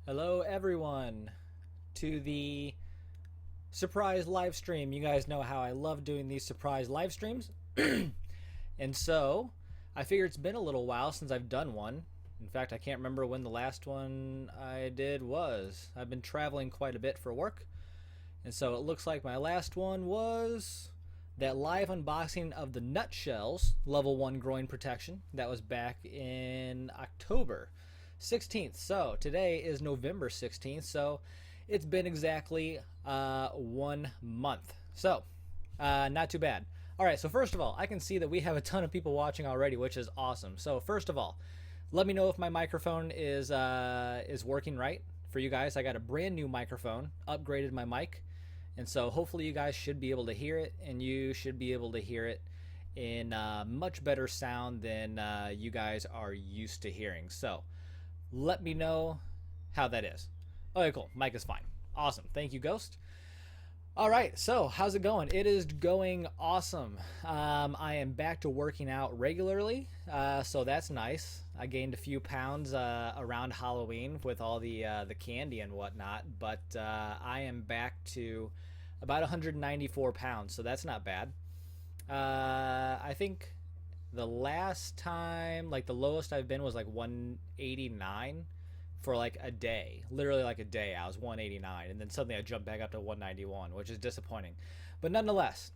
Hello, everyone, to the surprise live stream. You guys know how I love doing these surprise live streams. And so, I figure it's been a little while since I've done one. In fact, I can't remember when the last one I did was. I've been traveling quite a bit for work. And so it looks like my last one was that live unboxing of the Nutshells Level 1 groin protection. That was back in October 16th. So today is November 16th. So it's been exactly 1 month. So not too bad. All right. So first of all, I can see that we have a ton of people watching already, which is awesome. So first of all, let me know if my microphone is working right for you guys. I got a brand new microphone, upgraded my mic, and so hopefully you guys should be able to hear it, and you should be able to hear it in much better sound than you guys are used to hearing. So let me know how that is. Okay, cool. Mic is fine. Awesome. Thank you, Ghost. All right, so how's it going? It is going awesome. I am back to working out regularly, so that's nice. I gained a few pounds around Halloween with all the candy and whatnot, but I am back to about 194 pounds, so that's not bad. I think the last time, like the lowest I've been was like 189 for like a day, literally like a day. I was 189, and then suddenly I jumped back up to 191, which is disappointing. But nonetheless,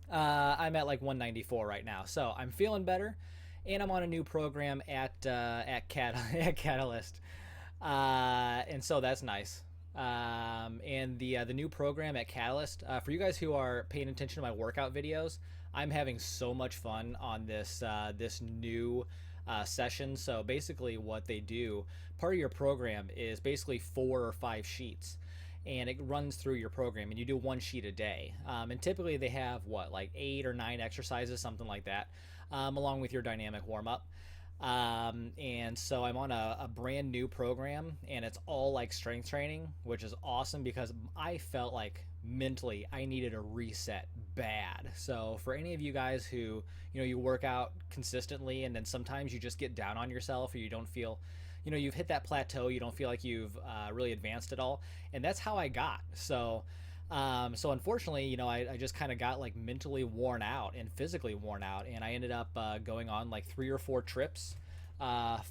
I'm at like 194 right now, so I'm feeling better, and I'm on a new program at Catalyst, and so that's nice. And the new program at Catalyst, for you guys who are paying attention to my workout videos, I'm having so much fun on this new session. So basically, what they do, part of your program is basically 4 or 5 sheets, and it runs through your program, and you do one sheet a day. And typically, they have what, like 8 or 9 exercises, something like that, along with your dynamic warm up. And so I'm on a brand new program, and it's all like strength training, which is awesome because I felt like mentally I needed a reset bad. So for any of you guys who, you work out consistently and then sometimes you just get down on yourself, or you don't feel, you've hit that plateau, you don't feel like you've really advanced at all. And that's how I got. So unfortunately, I just kind of got like mentally worn out and physically worn out, and I ended up going on like 3 or 4 trips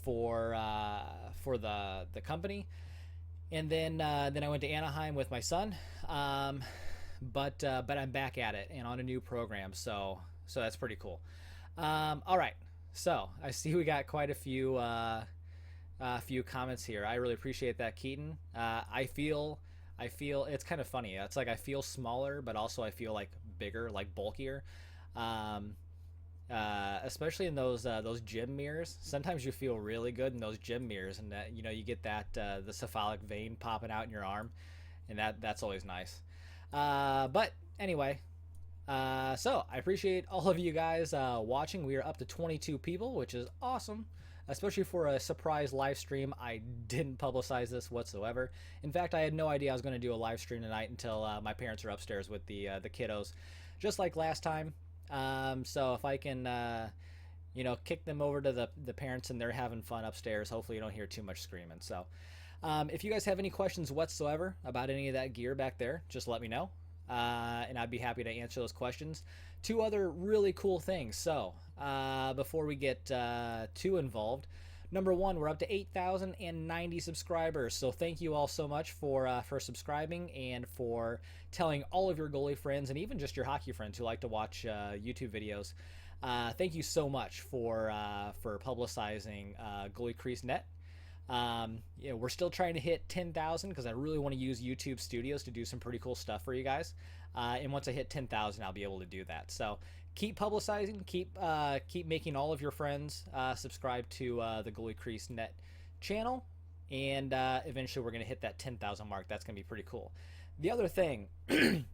for the company, and then I went to Anaheim with my son, but I'm back at it and on a new program, so that's pretty cool. All right, so I see we got quite a few comments here. I really appreciate that, Keaton. I feel it's kind of funny. It's like I feel smaller, but also I feel like bigger, like bulkier. Um, Especially in those gym mirrors. Sometimes you feel really good in those gym mirrors, and that you get that the cephalic vein popping out in your arm, and that's always nice. But anyway, so I appreciate all of you guys watching. We are up to 22 people, which is awesome, especially for a surprise live stream. I didn't publicize this whatsoever. In fact, I had no idea I was going to do a live stream tonight until my parents are upstairs with the kiddos, just like last time. So if I can, kick them over to the parents and they're having fun upstairs, hopefully you don't hear too much screaming. So if you guys have any questions whatsoever about any of that gear back there, just let me know. And I'd be happy to answer those questions. 2 other really cool things. So before we get too involved, number one, we're up to 8,090 subscribers. So thank you all so much for subscribing and for telling all of your goalie friends and even just your hockey friends who like to watch YouTube videos. Thank you so much for publicizing goaliecreasenet. We're still trying to hit 10,000 because I really want to use YouTube Studios to do some pretty cool stuff for you guys. And once I hit 10,000, I'll be able to do that. So keep publicizing, keep making all of your friends subscribe to the goaliecreasenet channel, and eventually we're going to hit that 10,000 mark. That's going to be pretty cool. The other thing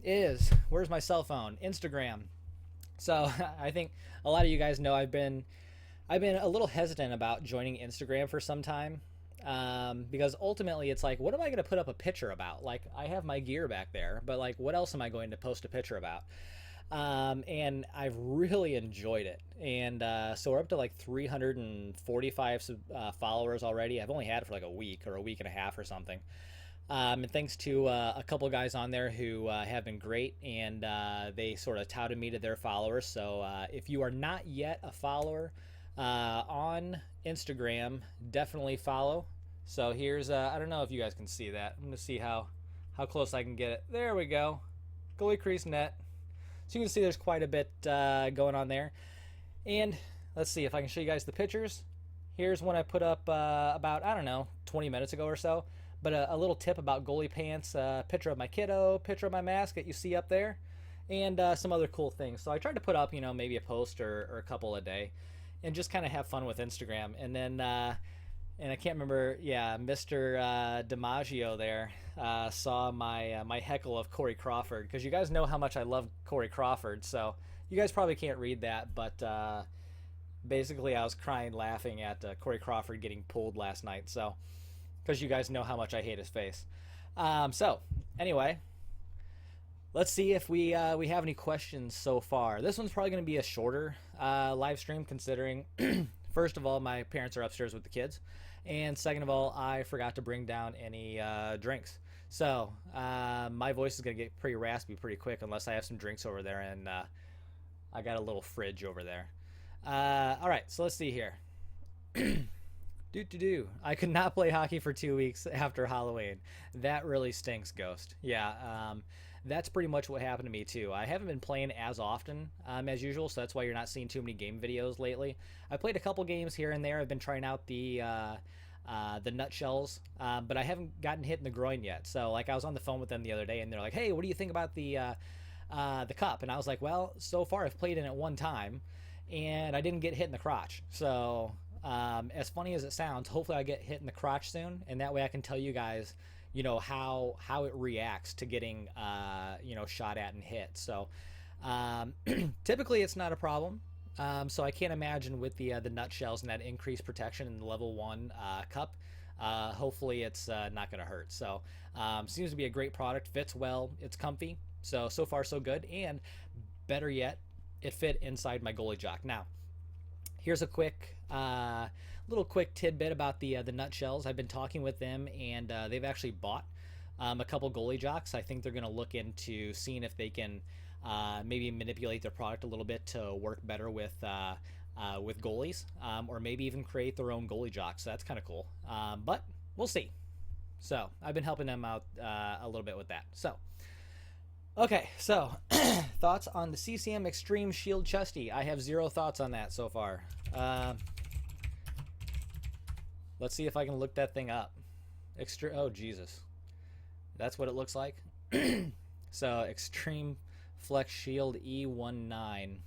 is, where's my cell phone? Instagram. So I think a lot of you guys know I've been a little hesitant about joining Instagram for some time. Because ultimately it's like, what am I going to put up a picture about? Like, I have my gear back there, but like, what else am I going to post a picture about? And I've really enjoyed it. And so we're up to like 345 followers already. I've only had it for like a week or a week and a half or something. And thanks to a couple guys on there who have been great, and they sort of touted me to their followers. So if you are not yet a follower on Instagram, definitely follow. So here's, I don't know if you guys can see that. I'm going to see how close I can get it. There we go. goaliecreasenet. So you can see there's quite a bit going on there. And let's see if I can show you guys the pictures. Here's one I put up about, I don't know, 20 minutes ago or so. But a little tip about goalie pants, picture of my kiddo, picture of my mask that you see up there, and some other cool things. So I tried to put up, maybe a post or a couple a day, and just kind of have fun with Instagram. And then, and I can't remember, yeah, Mr. DiMaggio there saw my heckle of Corey Crawford, because you guys know how much I love Corey Crawford. So you guys probably can't read that, but basically I was crying laughing at Corey Crawford getting pulled last night. So, because you guys know how much I hate his face. So anyway, let's see if we have any questions so far. This one's probably going to be a shorter live stream, considering first of all, my parents are upstairs with the kids, and second of all, I forgot to bring down any drinks. So my voice is going to get pretty raspy pretty quick unless I have some drinks over there, and I got a little fridge over there. All right, so let's see here. I could not play hockey for 2 weeks after Halloween. That really stinks, Ghost. Yeah, that's pretty much what happened to me too. I haven't been playing as often as usual, so that's why you're not seeing too many game videos lately. I played a couple games here and there. I've been trying out the nutshells, but I haven't gotten hit in the groin yet. So like I was on the phone with them the other day, and they're like, "Hey, what do you think about the cup?" And I was like, "Well, so far I've played in it one time, and I didn't get hit in the crotch. So." As funny as it sounds, hopefully I get hit in the crotch soon, and that way I can tell you guys, how it reacts to getting, shot at and hit. So typically it's not a problem. So I can't imagine with the nutshells and that increased protection in the level 1 cup, hopefully it's not going to hurt. So seems to be a great product, fits well, it's comfy. So far so good, and better yet, it fit inside my goalie jock. Now, here's a little quick tidbit about the nutshells. I've been talking with them, and they've actually bought a couple goalie jocks. I think they're going to look into seeing if they can maybe manipulate their product a little bit to work better with goalies, or maybe even create their own goalie jocks. So that's kind of cool. But we'll see. So I've been helping them out a little bit with that. So. Okay, so thoughts on the CCM Extreme Shield Chesty. I have 0 thoughts on that so far. Let's see if I can look that thing up. Oh, Jesus. That's what it looks like. So, Extreme Flex Shield E19.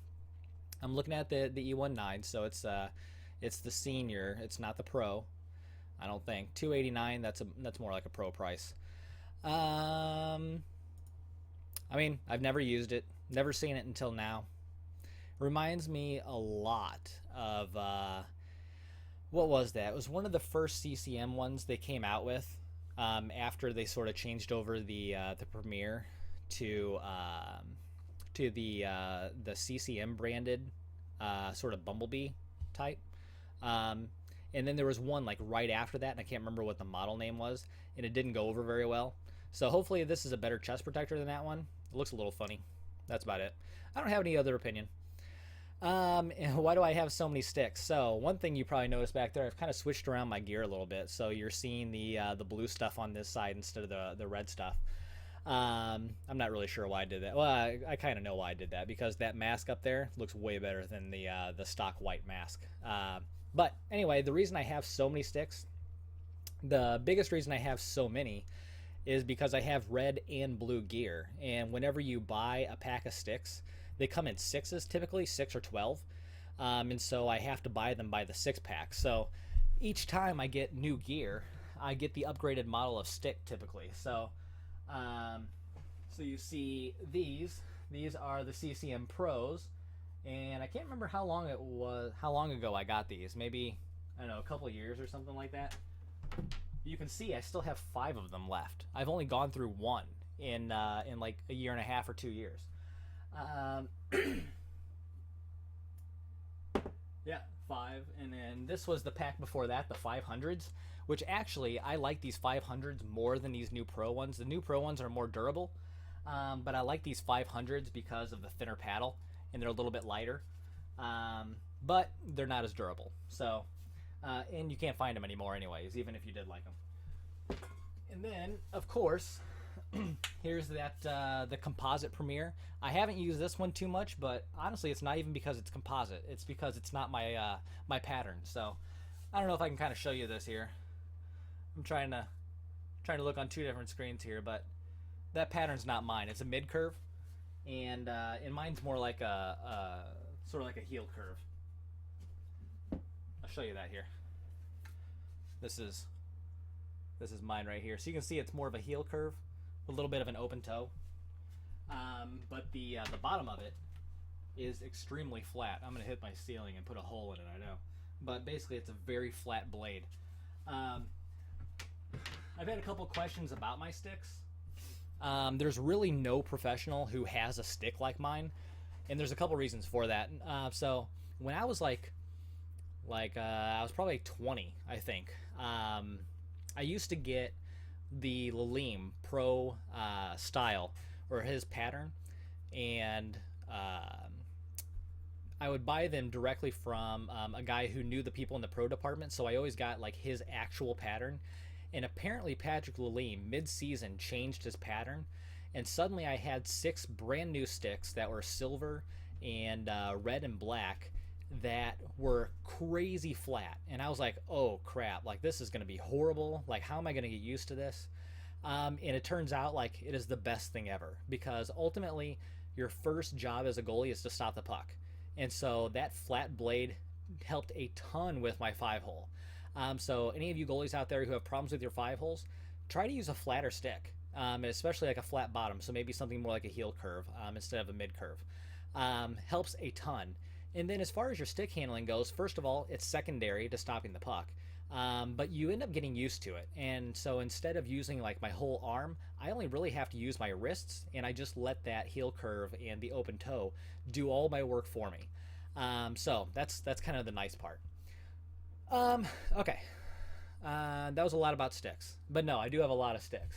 I'm looking at the E19, so it's the senior. It's not the pro, I don't think. $289. That's more like a pro price. I mean, I've never used it, never seen it until now. Reminds me a lot of, what was that? It was one of the first CCM ones they came out with after they sort of changed over the Premier to the CCM branded sort of Bumblebee type. And then there was one like right after that, and I can't remember what the model name was, and it didn't go over very well. So hopefully this is a better chest protector than that one. It looks a little funny. That's about it. I don't have any other opinion. And why do I have so many sticks? So one thing you probably noticed back there, I've kind of switched around my gear a little bit. So you're seeing the blue stuff on this side instead of the red stuff. I'm not really sure why I did that. Well, I kind of know why I did that, because that mask up there looks way better than the stock white mask. But anyway, the reason I have so many sticks, the biggest reason I have so many, is because I have red and blue gear, and whenever you buy a pack of sticks, they come in 6s, typically 6 or 12, and so I have to buy them by the 6-pack. So each time I get new gear, I get the upgraded model of stick typically. So you see these are the CCM Pros, and I can't remember how long ago I got these. Maybe, I don't know, a couple of years or something like that. You can see I still have 5 of them left. I've only gone through one in like a year and a half or 2 years. Um, yeah, 5. And then this was the pack before that, the 500s, which actually I like these 500s more than these new Pro ones. The new Pro ones are more durable, but I like these 500s because of the thinner paddle and they're a little bit lighter, but they're not as durable. So, and you can't find them anymore, anyways, even if you did like them. And then, of course, here's that the composite Premiere. I haven't used this one too much, but honestly, it's not even because it's composite. It's because it's not my my pattern. So I don't know if I can kind of show you this here. I'm trying to look on 2 different screens here, but that pattern's not mine. It's a mid curve, and mine's more like a sort of like a heel curve. I'll show you that here. This is mine right here. So you can see it's more of a heel curve, a little bit of an open toe. But the bottom of it is extremely flat. I'm gonna hit my ceiling and put a hole in it, I know. But basically it's a very flat blade. I've had a couple questions about my sticks. There's really no professional who has a stick like mine, and there's a couple reasons for that. So when I was I was probably 20, I think. I used to get the Lalim Pro style, or his pattern, and I would buy them directly from a guy who knew the people in the pro department, so I always got like his actual pattern. And apparently Patrick Lalim mid-season changed his pattern, and suddenly I had 6 brand new sticks that were silver and red and black that were crazy flat, and I was like, oh crap, like this is gonna be horrible, like how am I gonna get used to this? And it turns out like it is the best thing ever, because ultimately your first job as a goalie is to stop the puck, and so that flat blade helped a ton with my 5-hole. So any of you goalies out there who have problems with your 5-holes, try to use a flatter stick, especially like a flat bottom, so maybe something more like a heel curve instead of a mid curve. Helps a ton. And then as far as your stick handling goes, first of all, it's secondary to stopping the puck. But you end up getting used to it. And so instead of using like my whole arm, I only really have to use my wrists, and I just let that heel curve and the open toe do all my work for me. So that's kind of the nice part. Okay. That was a lot about sticks. But no, I do have a lot of sticks.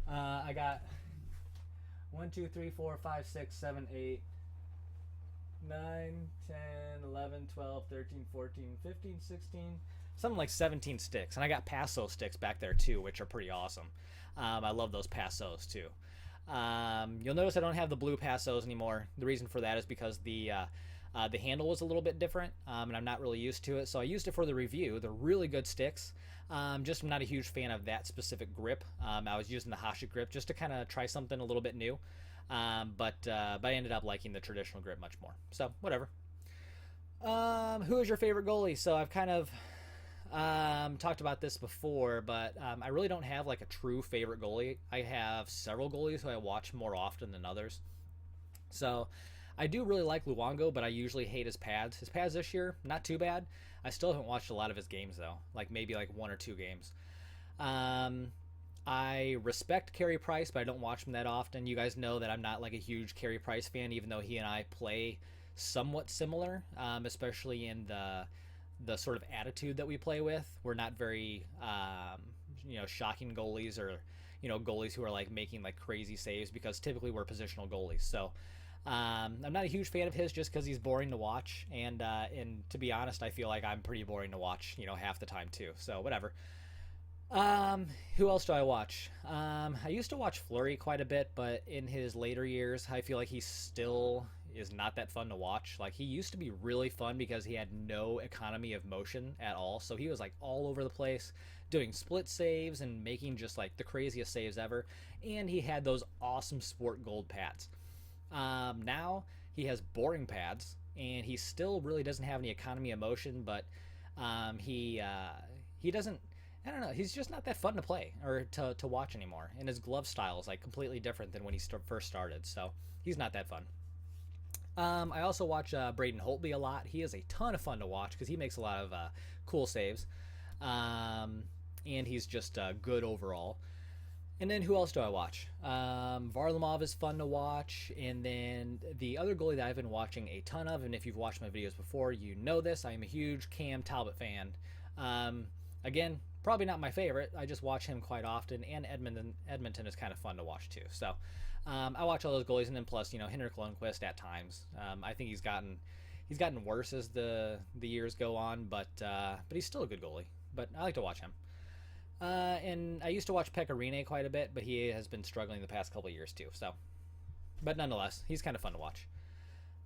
I got 1, 2, 3, 4, 5, 6, 7, 8, 9, 10, 11, 12, 13, 14, 15, 16, something like 17 sticks. And I got Paso sticks back there too, which are pretty awesome. I love those Pasos too. You'll notice I don't have the blue Pasos anymore. The reason for that is because the handle was a little bit different, and I'm not really used to it. So I used it for the review. They're really good sticks. Just I'm not a huge fan of that specific grip. I was using the Hasha grip just to kind of try something a little bit new. But I ended up liking the traditional grip much more. So whatever. Who is your favorite goalie? So I've kind of talked about this before, but I really don't have like a true favorite goalie. I have several goalies who I watch more often than others. So I do really like Luongo, but I usually hate his pads. His pads this year, not too bad. I still haven't watched a lot of his games though, like maybe like 1 or 2 games. I respect Carey Price, but I don't watch him that often. You guys know that I'm not like a huge Carey Price fan, even though he and I play somewhat similar, especially in the sort of attitude that we play with. We're not very, shocking goalies, or, goalies who are like making like crazy saves, because typically we're positional goalies. So I'm not a huge fan of his just because he's boring to watch, and to be honest, I feel like I'm pretty boring to watch, half the time too. So whatever. Who else do I watch? I used to watch Fleury quite a bit, but in his later years, I feel like he still is not that fun to watch. Like, he used to be really fun because he had no economy of motion at all. So he was like all over the place doing split saves and making just like the craziest saves ever. And he had those awesome Sport Gold pads. Now he has boring pads, and he still really doesn't have any economy of motion, but he doesn't, I don't know, he's just not that fun to play or to watch anymore. And his glove style is like completely different than when he first started, so he's not that fun. I also watch Braden Holtby a lot. He is a ton of fun to watch because he makes a lot of cool saves, and he's just good overall. And then who else do I watch? Varlamov is fun to watch. And then the other goalie that I've been watching a ton of, and if you've watched my videos before, you know this. I am a huge Cam Talbot fan. Again, probably not my favorite. I just watch him quite often. And Edmonton is kind of fun to watch too. So I watch all those goalies, and then plus, Henrik Lundqvist at times. I think he's gotten worse as the years go on, but he's still a good goalie. But I like to watch him. And I used to watch Pekka Rinne quite a bit, but he has been struggling the past couple of years too. So, but nonetheless, he's kind of fun to watch.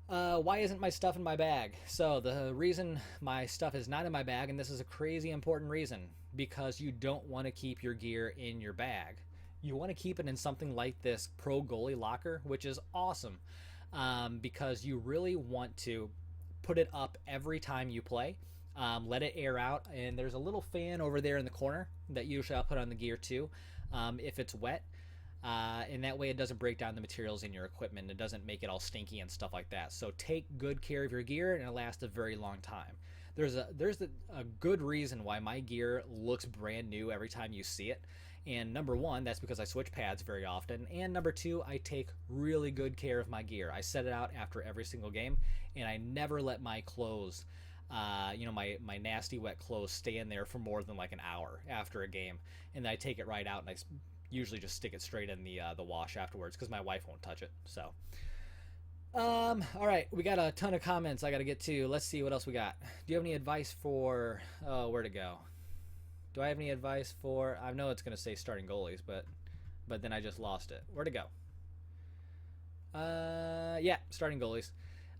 Why isn't my stuff in my bag? So the reason my stuff is not in my bag, and this is a crazy important reason, because you don't want to keep your gear in your bag. You want to keep it in something like this Pro Goalie locker, which is awesome, because you really want to put it up every time you play. Let it air out, and there's a little fan over there in the corner that usually I'll put on the gear too, if it's wet, and that way it doesn't break down the materials in your equipment. It doesn't make it all stinky and stuff like that. So take good care of your gear, and it lasts a very long time. There's a good reason why my gear looks brand new every time you see it. And number one, that's because I switch pads very often. And number two, I take really good care of my gear. I set it out after every single game, and I never let my clothes, my nasty wet clothes stay in there for more than like an hour after a game. And then I take it right out, and I usually just stick it straight in the wash afterwards, because my wife won't touch it. So, all right, we got a ton of comments I got to get to. Let's see what else we got. Do you have any advice for, where to go? Do I have any advice for, I know it's going to say starting goalies, but then I just lost it. Where to go? Yeah, starting goalies.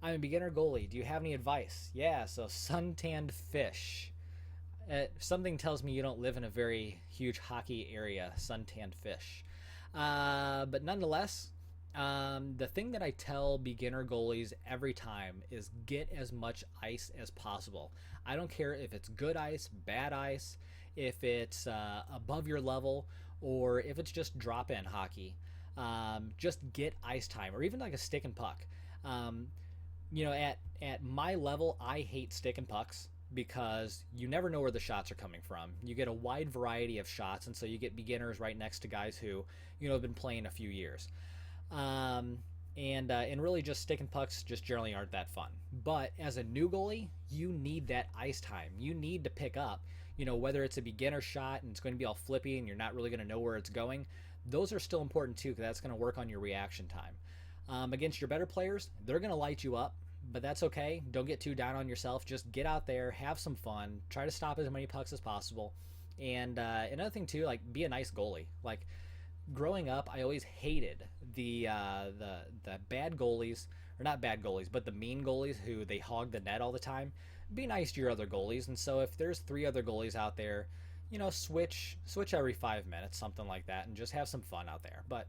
I'm a beginner goalie. Do you have any advice? Yeah, so suntanned fish. Something tells me you don't live in a very huge hockey area, suntanned fish. But nonetheless, the thing that I tell beginner goalies every time is get as much ice as possible. I don't care if it's good ice, bad ice, if it's above your level, or if it's just drop-in hockey. Just get ice time, or even like a stick and puck. At my level, I hate stick and pucks, because you never know where the shots are coming from. You get a wide variety of shots, and so you get beginners right next to guys who, have been playing a few years. And really just stick and pucks just generally aren't that fun. But as a new goalie, you need that ice time. You need to pick up, whether it's a beginner shot and it's going to be all flippy and you're not really going to know where it's going. Those are still important too, because that's going to work on your reaction time. Against your better players, they're going to light you up, but that's okay. Don't get too down on yourself. Just get out there, have some fun, try to stop as many pucks as possible. And another thing too, like, be a nice goalie. Like, growing up, I always hated the bad goalies, or not bad goalies, but the mean goalies who they hog the net all the time. Be nice to your other goalies. And so if there's 3 other goalies out there, switch every 5 minutes, something like that, and just have some fun out there. But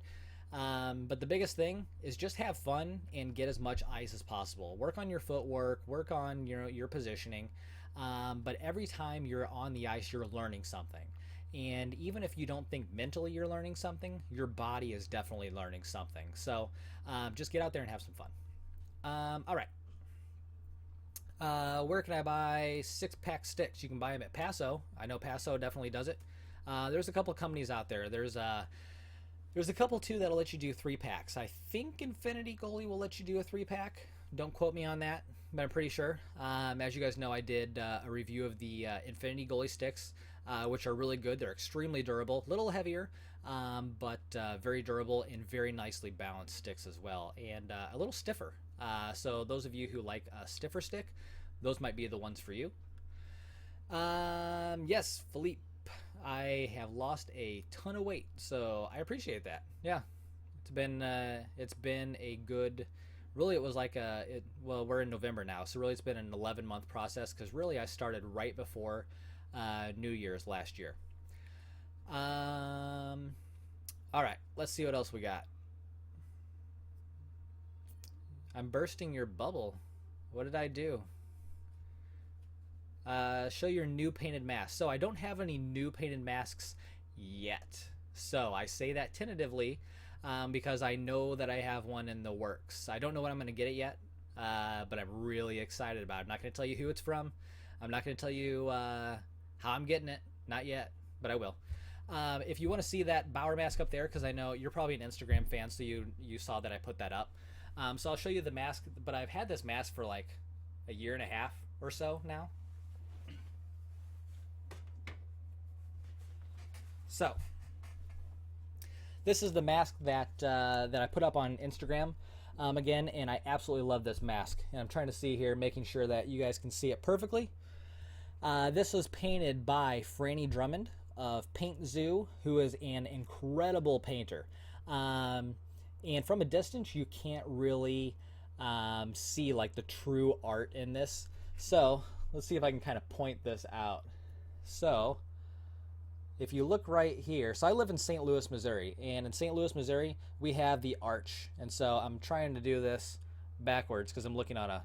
the biggest thing is just have fun and get as much ice as possible. Work on your footwork, work on your positioning. But every time you're on the ice, you're learning something. And even if you don't think mentally you're learning something, your body is definitely learning something. So just get out there and have some fun. All right. Where can I buy 6-pack sticks? You can buy them at Paso. I know Paso definitely does it. There's a couple of companies out there. There's a couple too that'll let you do 3-packs. I think Infinity Goalie will let you do a 3-pack. Don't quote me on that, but I'm pretty sure. As you guys know, I did a review of the Infinity Goalie sticks, which are really good. They're extremely durable, a little heavier, but very durable and very nicely balanced sticks as well, and a little stiffer. So those of you who like a stiffer stick, those might be the ones for you. Yes, Philippe, I have lost a ton of weight, so I appreciate that. Yeah, it's been a good. Really, it was like we're in November now, so really it's been an 11-month process, because really I started right before New Year's last year. All right, let's see what else we got. I'm bursting your bubble. What did I do? Show your new painted mask. So I don't have any new painted masks yet. So I say that tentatively because I know that I have one in the works. I don't know when I'm going to get it yet, but I'm really excited about it. I'm not going to tell you who it's from. I'm not going to tell you how I'm getting it. Not yet, but I will. If you want to see that Bauer mask up there, because I know you're probably an Instagram fan, so you saw that I put that up. So I'll show you the mask, but I've had this mask for like a year and a half or so now. So this is the mask that I put up on Instagram again, and I absolutely love this mask. And I'm trying to see here, making sure that you guys can see it perfectly. This was painted by Franny Drummond of Paint Zoo, who is an incredible painter. And from a distance, you can't really see like the true art in this. So let's see if I can kind of point this out. So if you look right here, so I live in St. Louis, Missouri, and in St. Louis, Missouri, we have the arch. And so I'm trying to do this backwards because I'm looking on a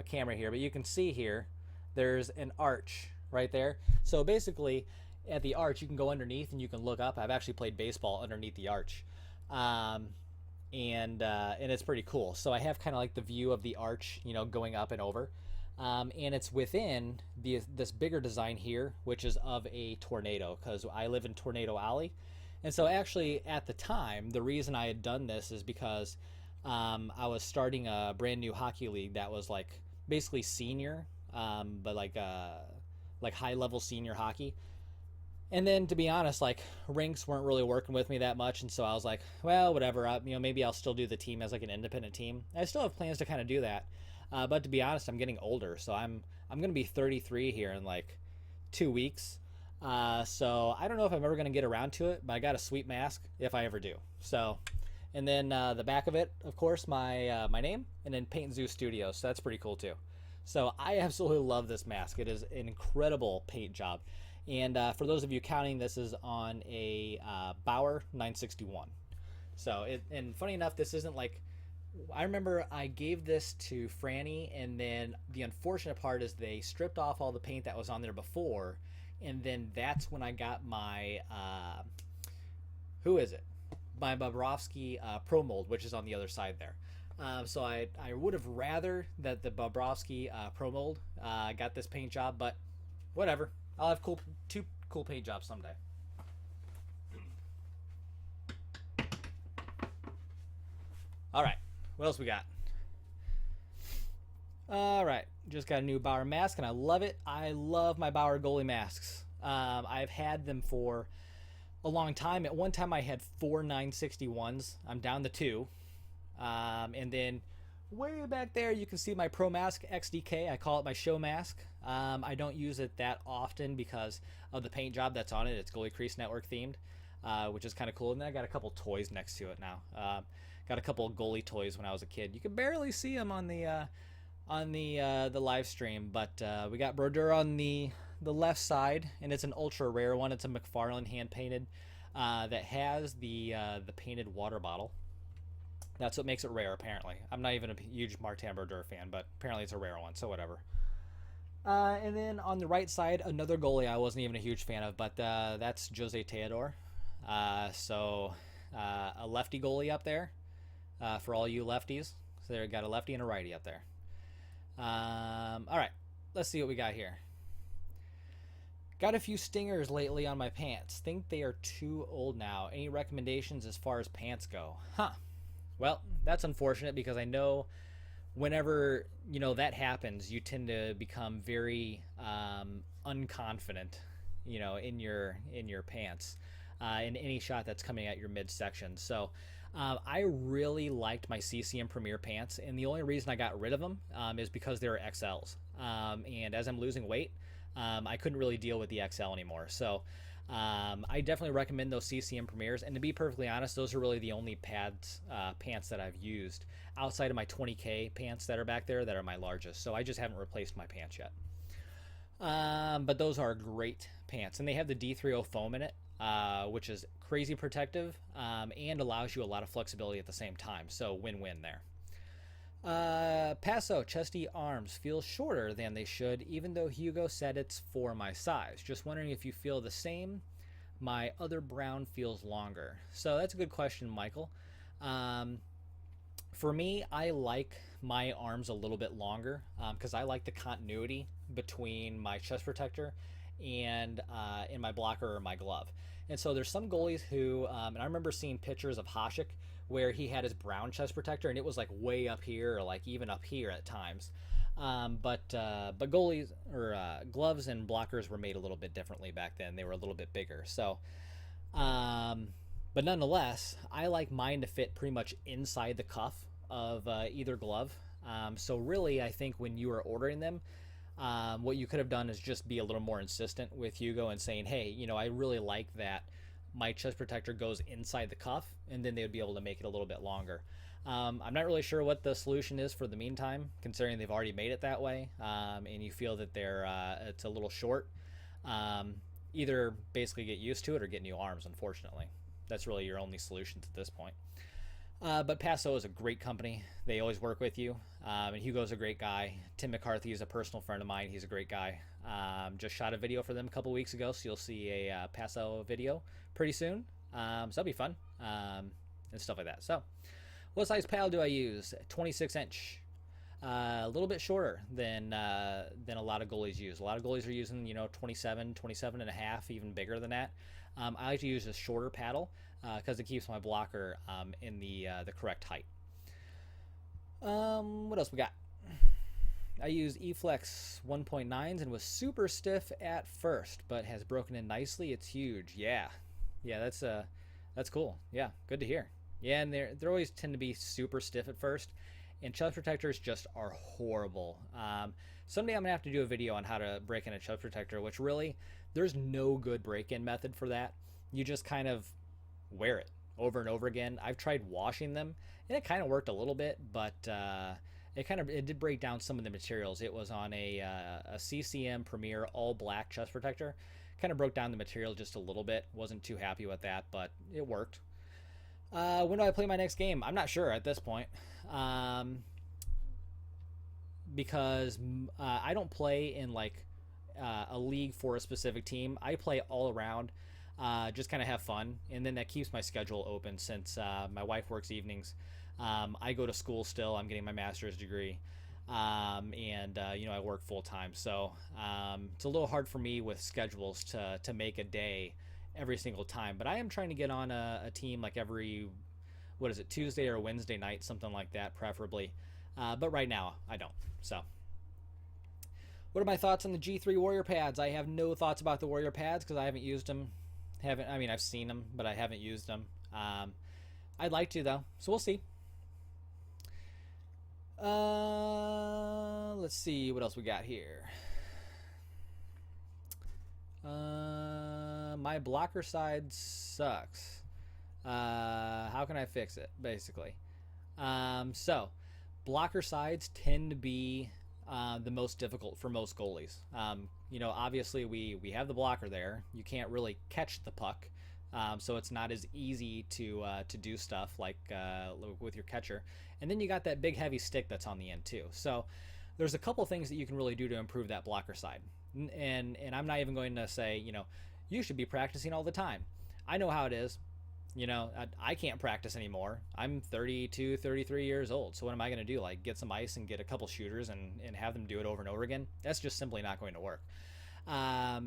camera here, but you can see here, there's an arch right there. So basically, at the arch, you can go underneath and you can look up. I've actually played baseball underneath the arch. And it's pretty cool. So I have kind of like the view of the arch, you know, going up and over. And it's within this bigger design here, which is of a tornado, because I live in Tornado Alley. And so actually at the time, the reason I had done this is because I was starting a brand new hockey league that was like basically senior, but like high level senior hockey. And then, to be honest, like rinks weren't really working with me that much, and so I was like, well, whatever. Maybe I'll still do the team as like an independent team. I still have plans to kind of do that, but to be honest, I'm getting older, so I'm going to be 33 here in like 2 weeks. So I don't know if I'm ever going to get around to it, but I got a sweet mask if I ever do. So, and then the back of it, of course, my name, and then Paint Zoo Studios. So that's pretty cool too. So I absolutely love this mask. It is an incredible paint job. And for those of you counting, this is on a Bauer 961. So, and funny enough, this isn't like, I remember I gave this to Franny, and then the unfortunate part is they stripped off all the paint that was on there before, and then that's when I got my, my Bobrovsky Pro Mold, which is on the other side there. So I would have rather that the Bobrovsky Pro Mold got this paint job, but whatever. I'll have two cool paint jobs someday. All right, what else we got? All right, just got a new Bauer mask, and I love it. I love my Bauer goalie masks. I've had them for a long time. At one time, I had 4 961s. I'm down to 2. And then way back there, you can see my Pro Mask XDK. I call it my show mask. I don't use it that often because of the paint job that's on it. It's Goalie Crease Network themed, which is kind of cool. And then I got a couple toys next to it now. Got a couple of goalie toys when I was a kid. You can barely see them on the live stream, but we got Brodeur on the left side, and it's an ultra rare one. It's a McFarlane hand painted that has the painted water bottle. That's what makes it rare, apparently. I'm not even a huge Martin Brodeur fan, but apparently it's a rare one, so whatever. And then on the right side, another goalie I wasn't even a huge fan of, but that's Jose Teodor. So a lefty goalie up there for all you lefties. So there, got a lefty and a righty up there. All right, let's see what we got here. Got a few stingers lately on my pants. Think they are too old now. Any recommendations as far as pants go? Well, that's unfortunate because I know whenever, that happens, you tend to become very unconfident, in your pants in any shot that's coming at your midsection. So I really liked my CCM Premier pants, and the only reason I got rid of them is because they were XLs. And as I'm losing weight, I couldn't really deal with the XL anymore. So I definitely recommend those CCM Premiers, and to be perfectly honest, those are really the only pants that I've used outside of my 20K pants that are back there that are my largest. So I just haven't replaced my pants yet. But those are great pants, and they have the D30 foam in it, which is crazy protective and allows you a lot of flexibility at the same time. So win-win there. Paso chesty arms feel shorter than they should, even though Hugo said it's for my size. Just wondering if you feel the same. My other brown feels longer. So that's a good question, Michael. For me, I like my arms a little bit longer because I like the continuity between my chest protector and in my blocker or my glove. And so there's some goalies who, and I remember seeing pictures of Hasek where he had his brown chest protector and it was like way up here or like even up here at times. But goalies or gloves and blockers were made a little bit differently back then. They were a little bit bigger. So, but nonetheless, I like mine to fit pretty much inside the cuff of either glove. So really, I think when you are ordering them, what you could have done is just be a little more insistent with Hugo and saying, hey, I really like that my chest protector goes inside the cuff, and then they would be able to make it a little bit longer. I'm not really sure what the solution is for the meantime, considering they've already made it that way, and you feel that it's a little short. Either basically get used to it or get new arms, unfortunately. That's really your only solutions at this point. But Paso is a great company. They always work with you. And Hugo's a great guy. Tim McCarthy is a personal friend of mine. He's a great guy. Just shot a video for them a couple weeks ago, so you'll see a Paso video pretty soon. So that'll be fun and stuff like that. So what size paddle do I use? 26 inch. A little bit shorter than a lot of goalies use. A lot of goalies are using 27 and a half, even bigger than that. I like to use a shorter paddle because it keeps my blocker in the correct height. What else we got? I use eFlex 1.9s and was super stiff at first, but has broken in nicely. It's huge. Yeah, that's cool. Yeah, good to hear. Yeah, and they always tend to be super stiff at first. And chest protectors just are horrible. Someday I'm going to have to do a video on how to break in a chest protector, which really, there's no good break-in method for that. You just kind of wear it over and over again. I've tried washing them, and it kind of worked a little bit, but it did break down some of the materials. It was on a CCM Premier all-black chest protector. Kind of broke down the material just a little bit. Wasn't too happy with that, but it worked. When do I play my next game? I'm not sure at this point. Because I don't play in like a league for a specific team. I play all around, just kind of have fun, and then that keeps my schedule open since my wife works evenings. I go to school still. I'm getting my master's degree, and I work full time. So it's a little hard for me with schedules to make a day every single time. But I am trying to get on a team like every, Tuesday or Wednesday night, something like that, preferably. But right now, I don't. So, what are my thoughts on the G3 Warrior pads? I have no thoughts about the Warrior pads because I haven't used them. I've seen them, but I haven't used them. I'd like to, though. So, we'll see. Let's see what else we got here. My blocker side sucks. How can I fix it, basically? So blocker sides tend to be the most difficult for most goalies. Obviously we have the blocker there. You can't really catch the puck, so it's not as easy to do stuff like with your catcher. And then you got that big heavy stick that's on the end too. So there's a couple things that you can really do to improve that blocker side. And I'm not even going to say you should be practicing all the time. I know how it is. I can't practice anymore. I'm 32, 33 years old. So what am I going to do? Like get some ice and get a couple shooters and have them do it over and over again? That's just simply not going to work.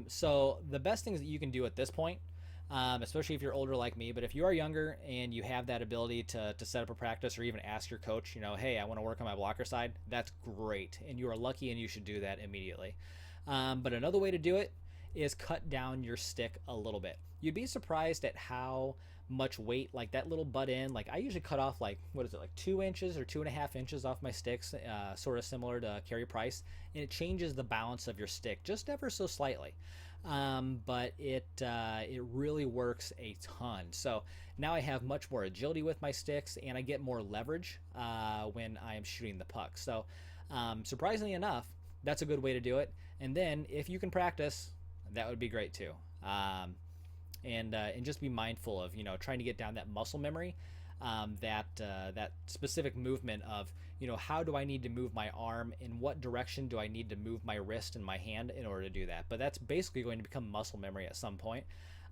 So the best things that you can do at this point, especially if you're older like me, but if you are younger and you have that ability to set up a practice or even ask your coach, hey, I want to work on my blocker side, that's great. And you are lucky and you should do that immediately. But another way to do it is cut down your stick a little bit. You'd be surprised at how much weight, like that little butt end, like I usually cut off like 2 inches or 2.5 inches off my sticks, sort of similar to Carey Price, and it changes the balance of your stick just ever so slightly. But it really works a ton. So now I have much more agility with my sticks, and I get more leverage when I am shooting the puck. So surprisingly enough, that's a good way to do it. And then if you can practice, that would be great too. And just be mindful of trying to get down that muscle memory, that specific movement of how do I need to move my arm, in what direction do I need to move my wrist and my hand in order to do that. But that's basically going to become muscle memory at some point.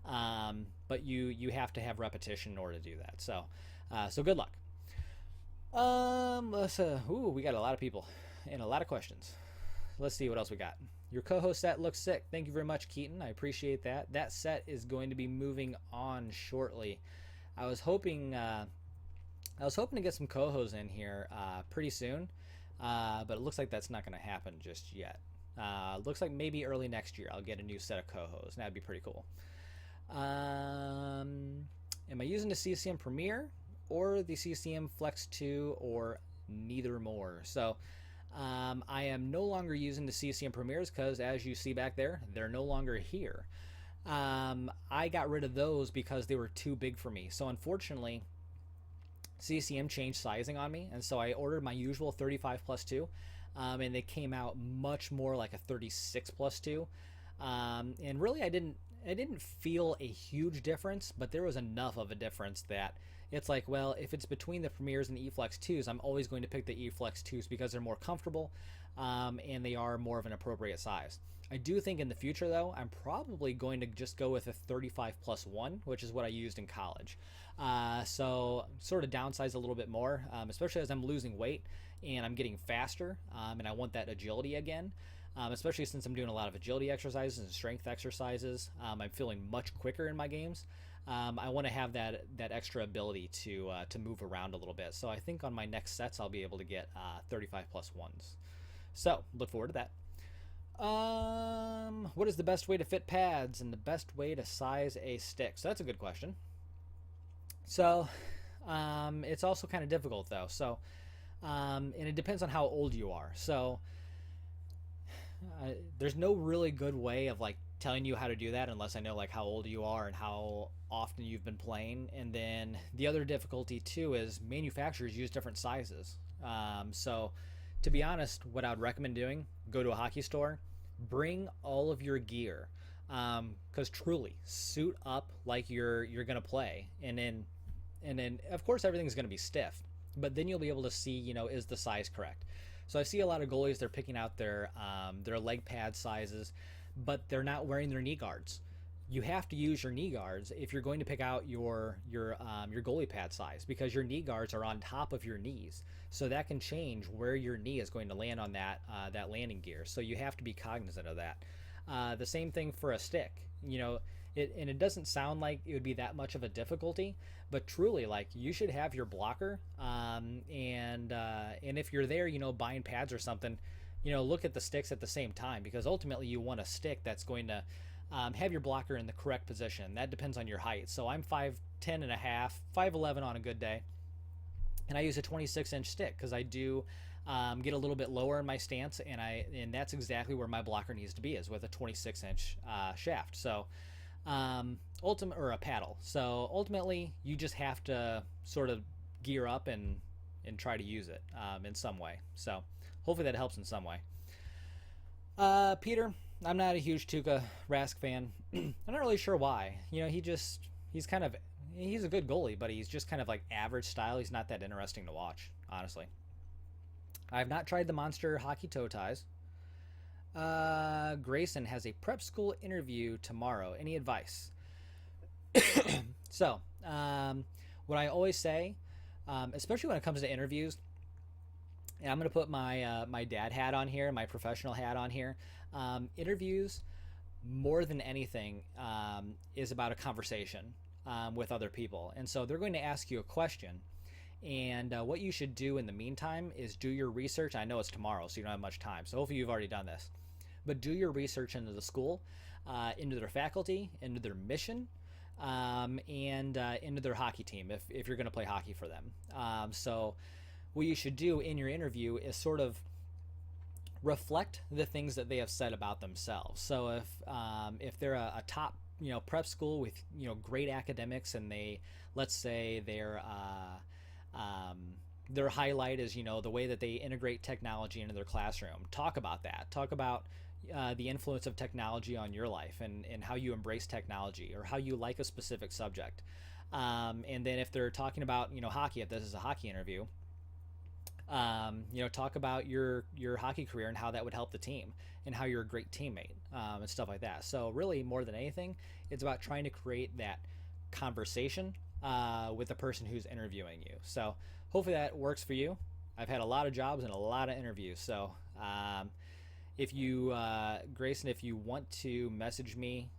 But you have to have repetition in order to do that. So good luck. We got a lot of people and a lot of questions. Let's see what else we got. Your co-host set looks sick. Thank you very much, Keaton. I appreciate that. That set is going to be moving on shortly. I was hoping to get some co-hosts in here pretty soon, but it looks like that's not going to happen just yet. Looks like maybe early next year I'll get a new set of co-hosts. That'd be pretty cool. Am I using the CCM Premiere or the CCM Flex 2 or neither more? So I am no longer using the CCM Premieres because, as you see back there, they're no longer here. I got rid of those because they were too big for me. So unfortunately, CCM changed sizing on me, and so I ordered my usual 35 plus 2, and they came out much more like a 36 plus 2. And really, I didn't feel a huge difference, but there was enough of a difference that it's like, well, if it's between the Premieres and the eFlex 2s, I'm always going to pick the eFlex 2s because they're more comfortable, and they are more of an appropriate size. I do think in the future, though, I'm probably going to just go with a 35 plus 1, which is what I used in college. So sort of downsize a little bit more, especially as I'm losing weight and I'm getting faster, and I want that agility again. Especially since I'm doing a lot of agility exercises and strength exercises. I'm feeling much quicker in my games. I want to have that extra ability to move around a little bit. So I think on my next sets I'll be able to get 35 plus 1s. So look forward to that. What is the best way to fit pads and the best way to size a stick? So that's a good question. So it's also kind of difficult though. So and it depends on how old you are. So there's no really good way of like telling you how to do that unless I know like how old you are and how often you've been playing. And then the other difficulty too is manufacturers use different sizes. So to be honest, what I would recommend doing, go to a hockey store, bring all of your gear, because truly suit up like you're gonna play, and then of course everything's gonna be stiff, but then you'll be able to see, is the size correct. So I see a lot of goalies, they're picking out their leg pad sizes, but they're not wearing their knee guards. You have to use your knee guards if you're going to pick out your goalie pad size, because your knee guards are on top of your knees. So that can change where your knee is going to land on that landing gear. So you have to be cognizant of that. The same thing for a stick. It doesn't sound like it would be that much of a difficulty, but truly, like, you should have your blocker, and if you're there, buying pads or something, look at the sticks at the same time, because ultimately you want a stick that's going to have your blocker in the correct position. That depends on your height. So I'm 5'10 and a half, 5'11 on a good day, and I use a 26-inch stick because I do get a little bit lower in my stance, and that's exactly where my blocker needs to be, is with a 26-inch shaft. So or a paddle. So ultimately you just have to sort of gear up and try to use it in some way. So hopefully that helps in some way. Peter, I'm not a huge Tuukka Rask fan. I'm not really sure why. He's a good goalie, but he's just kind of like average style. He's not that interesting to watch, honestly. I've not tried the Monster hockey toe ties. Grayson has a prep school interview tomorrow. Any advice? So, what I always say, especially when it comes to interviews, and I'm going to put my dad hat on here, my professional hat on here. Interviews, more than anything, is about a conversation with other people. And so they're going to ask you a question. And what you should do in the meantime is do your research. I know it's tomorrow, so you don't have much time. So hopefully you've already done this. But do your research into the school, into their faculty, into their mission, and into their hockey team if you're going to play hockey for them. So what you should do in your interview is sort of reflect the things that they have said about themselves. So if they're a top prep school with great academics, and let's say their highlight is the way that they integrate technology into their classroom, talk about that. Talk about the influence of technology on your life, and how you embrace technology, or how you like a specific subject. And then if they're talking about hockey, if this is a hockey interview, talk about your hockey career and how that would help the team, and how you're a great teammate, and stuff like that. So really, more than anything, it's about trying to create that conversation with the person who's interviewing you. So hopefully that works for you. I've had a lot of jobs and a lot of interviews, so If you, Grayson, if you want to message me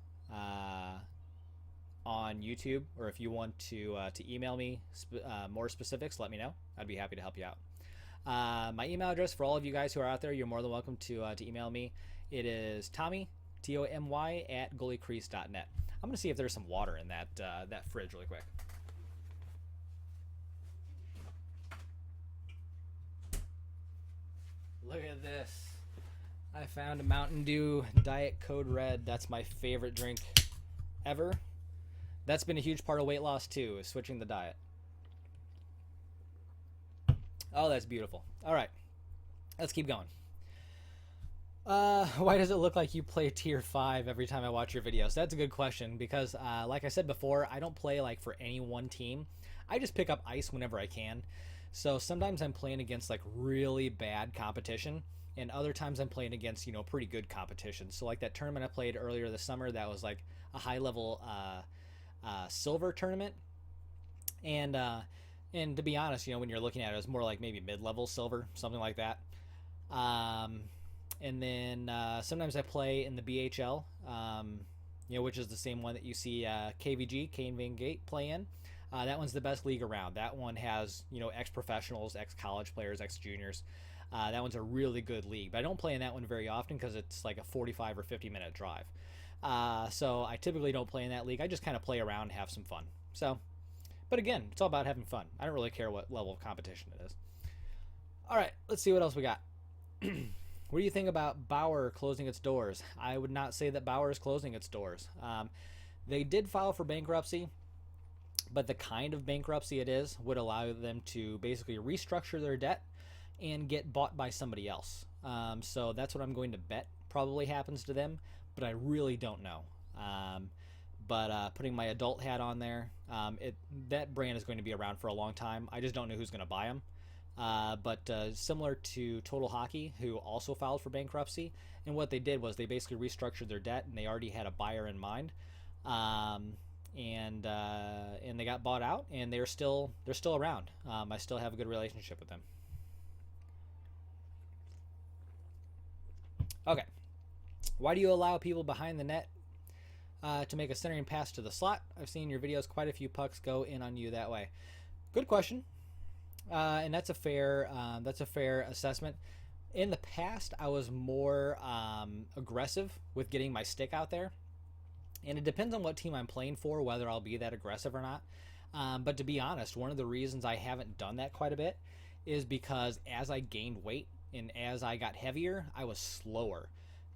on YouTube, or if you want to email me more specifics, let me know. I'd be happy to help you out. My email address for all of you guys who are out there, you're more than welcome to email me. It is Tommy, Tomy at goaliecreasenet. I'm gonna see if there's some water in that fridge really quick. Look at this. I found a Mountain Dew Diet Code Red. That's my favorite drink ever. That's been a huge part of weight loss too, is switching the diet. Oh, that's beautiful. All right, let's keep going. Why does it look like you play tier 5 every time I watch your videos? That's a good question, because like I said before, I don't play like for any one team. I just pick up ice whenever I can. So sometimes I'm playing against like really bad competition, and other times I'm playing against, you know, pretty good competition. So like that tournament I played earlier this summer, that was like a high level silver tournament. And to be honest, you know, when you're looking at it, it's more like maybe mid-level silver, something like that. And then sometimes I play in the BHL, you know, which is the same one that you see KVG, Kane Van Gate, play in. That one's the best league around. That one has, you know, ex-professionals, ex-college players, ex-juniors. That one's a really good league. But I don't play in that one very often because it's like a 45 or 50-minute drive. So I typically don't play in that league. I just kind of play around and have some fun. So, but again, it's all about having fun. I don't really care what level of competition it is. All right, let's see what else we got. What do you think about Bauer closing its doors? I would not say that Bauer is closing its doors. They did file for bankruptcy, but the kind of bankruptcy it is would allow them to basically restructure their debt and get bought by somebody else. So that's what I'm going to bet probably happens to them, but I really don't know. But putting my adult hat on there, that brand is going to be around for a long time. I just don't know who's going to buy them. But similar to Total Hockey, who also filed for bankruptcy, and what they did was they basically restructured their debt, and they already had a buyer in mind, and they got bought out, and they're still around. I still have a good relationship with them. Okay, why do you allow people behind the net to make a centering pass to the slot? I've seen in your videos quite a few pucks go in on you that way. Good question. And that's a fair assessment. In the past, I was more aggressive with getting my stick out there, and it depends on what team I'm playing for whether I'll be that aggressive or not. But to be honest, one of the reasons I haven't done that quite a bit is because as I gained weight and as I got heavier, I was slower.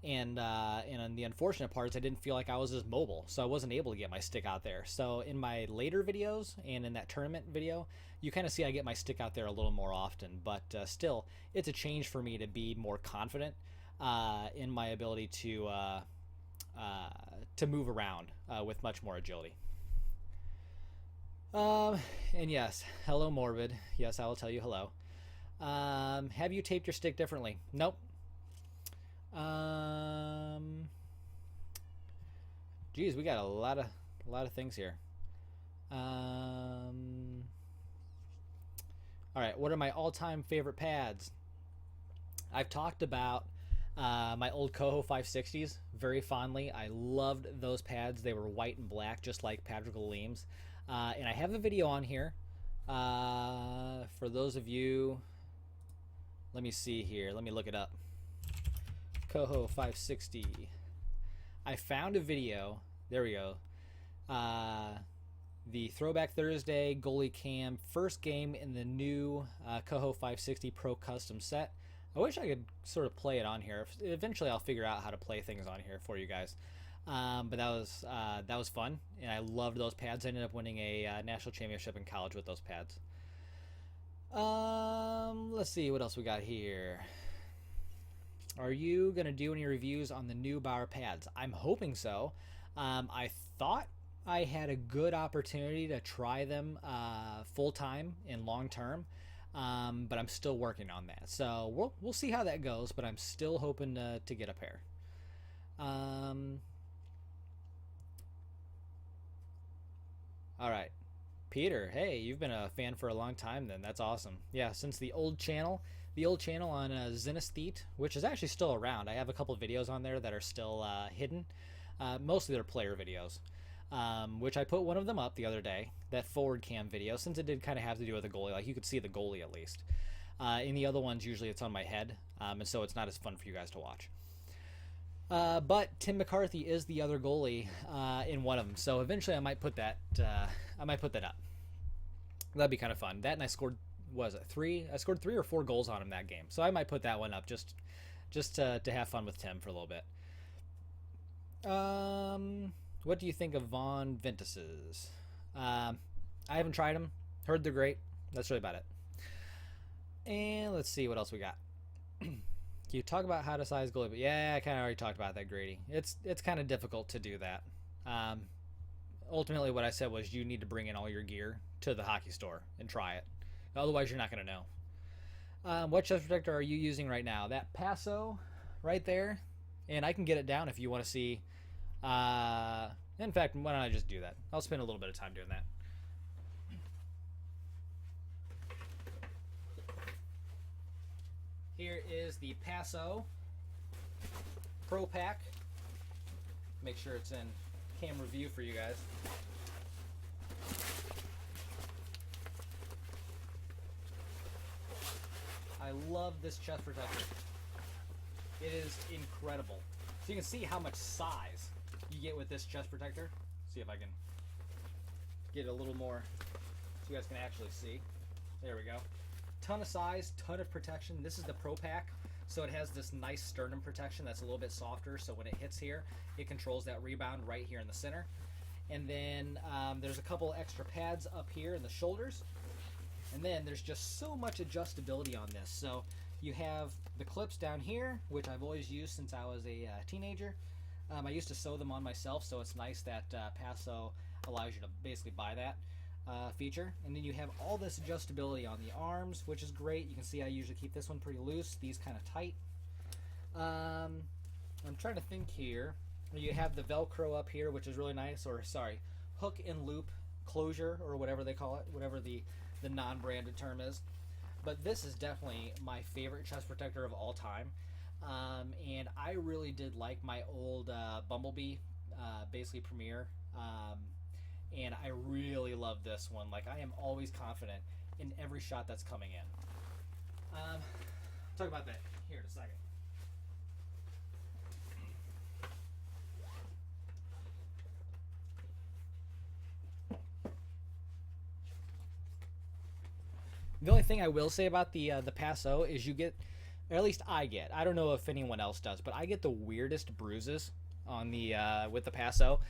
And the unfortunate part is I didn't feel like I was as mobile, so I wasn't able to get my stick out there. So in my later videos and in that tournament video, you kind of see I get my stick out there a little more often. But still, it's a change for me to be more confident in my ability to move around with much more agility. And yes, hello Morbid. Yes, I will tell you hello. Have you taped your stick differently? Nope. Geez, we got a lot of things here. All right, what are my all-time favorite pads? I've talked about my old Coho 560s very fondly. I loved those pads. They were white and black, just like Patrick Leem's. And I have a video on here for those of you. Let me see here. Let me look it up. Coho 560. I found a video. There we go. The Throwback Thursday goalie cam first game in the new Coho 560 Pro Custom set. I wish I could sort of play it on here. Eventually, I'll figure out how to play things on here for you guys. But that was fun, and I loved those pads. I ended up winning a national championship in college with those pads. Let's see what else we got here. Are you going to do any reviews on the new Bauer pads? I'm hoping so. I thought I had a good opportunity to try them full-time and long-term, but I'm still working on that. So we'll see how that goes, but I'm still hoping to get a pair. All right. Peter, hey, you've been a fan for a long time then. That's awesome. Yeah, since the old channel, the old channel on Zinnesthete, which is actually still around. I have a couple of videos on there that are still hidden. Mostly they're player videos, which I put one of them up the other day, that forward cam video, since it did kind of have to do with the goalie. Like, you could see the goalie at least. In the other ones, usually it's on my head, and so it's not as fun for you guys to watch. But Tim McCarthy is the other goalie in one of them, so eventually I might put that up. That'd be kind of fun. That, and I scored, what was it, 3? I scored 3 or 4 goals on him that game, so I might put that one up just to have fun with Tim for a little bit. What do you think of Von Ventus's? I haven't tried them. Heard they're great. That's really about it. And let's see what else we got. You talk about how to size goalie, but yeah, I kind of already talked about that, Grady. It's kind of difficult to do that. Ultimately, what I said was you need to bring in all your gear to the hockey store and try it. Otherwise, you're not going to know. What chest protector are you using right now? That Paso right there. And I can get it down if you want to see. In fact, why don't I just do that? I'll spend a little bit of time doing that. Here is the Paso Pro Pack. Make sure it's in camera view for you guys. I love this chest protector. It is incredible. So you can see how much size you get with this chest protector. See if I can get a little more so you guys can actually see. There we go. Ton of size, ton of protection. This is the Pro Pack, so it has this nice sternum protection that's a little bit softer, so when it hits here, it controls that rebound right here in the center. And then there's a couple extra pads up here in the shoulders. And then there's just so much adjustability on this. So you have the clips down here, which I've always used since I was a teenager. I used to sew them on myself, so it's nice that Paso allows you to basically buy that feature. And then you have all this adjustability on the arms, which is great. You can see I usually keep this one pretty loose, these kind of tight. I'm trying to think here. You have the Velcro up here, which is really nice, or sorry, hook and loop closure, or whatever they call it, whatever the non-branded term is. But this is definitely my favorite chest protector of all time. And I really did like my old Bumblebee, basically Premier. And I really love this one. Like, I am always confident in every shot that's coming in. Talk about that here in a second. The only thing I will say about the Paso is you get, or at least I get, I don't know if anyone else does, but I get the weirdest bruises on the with the Paso.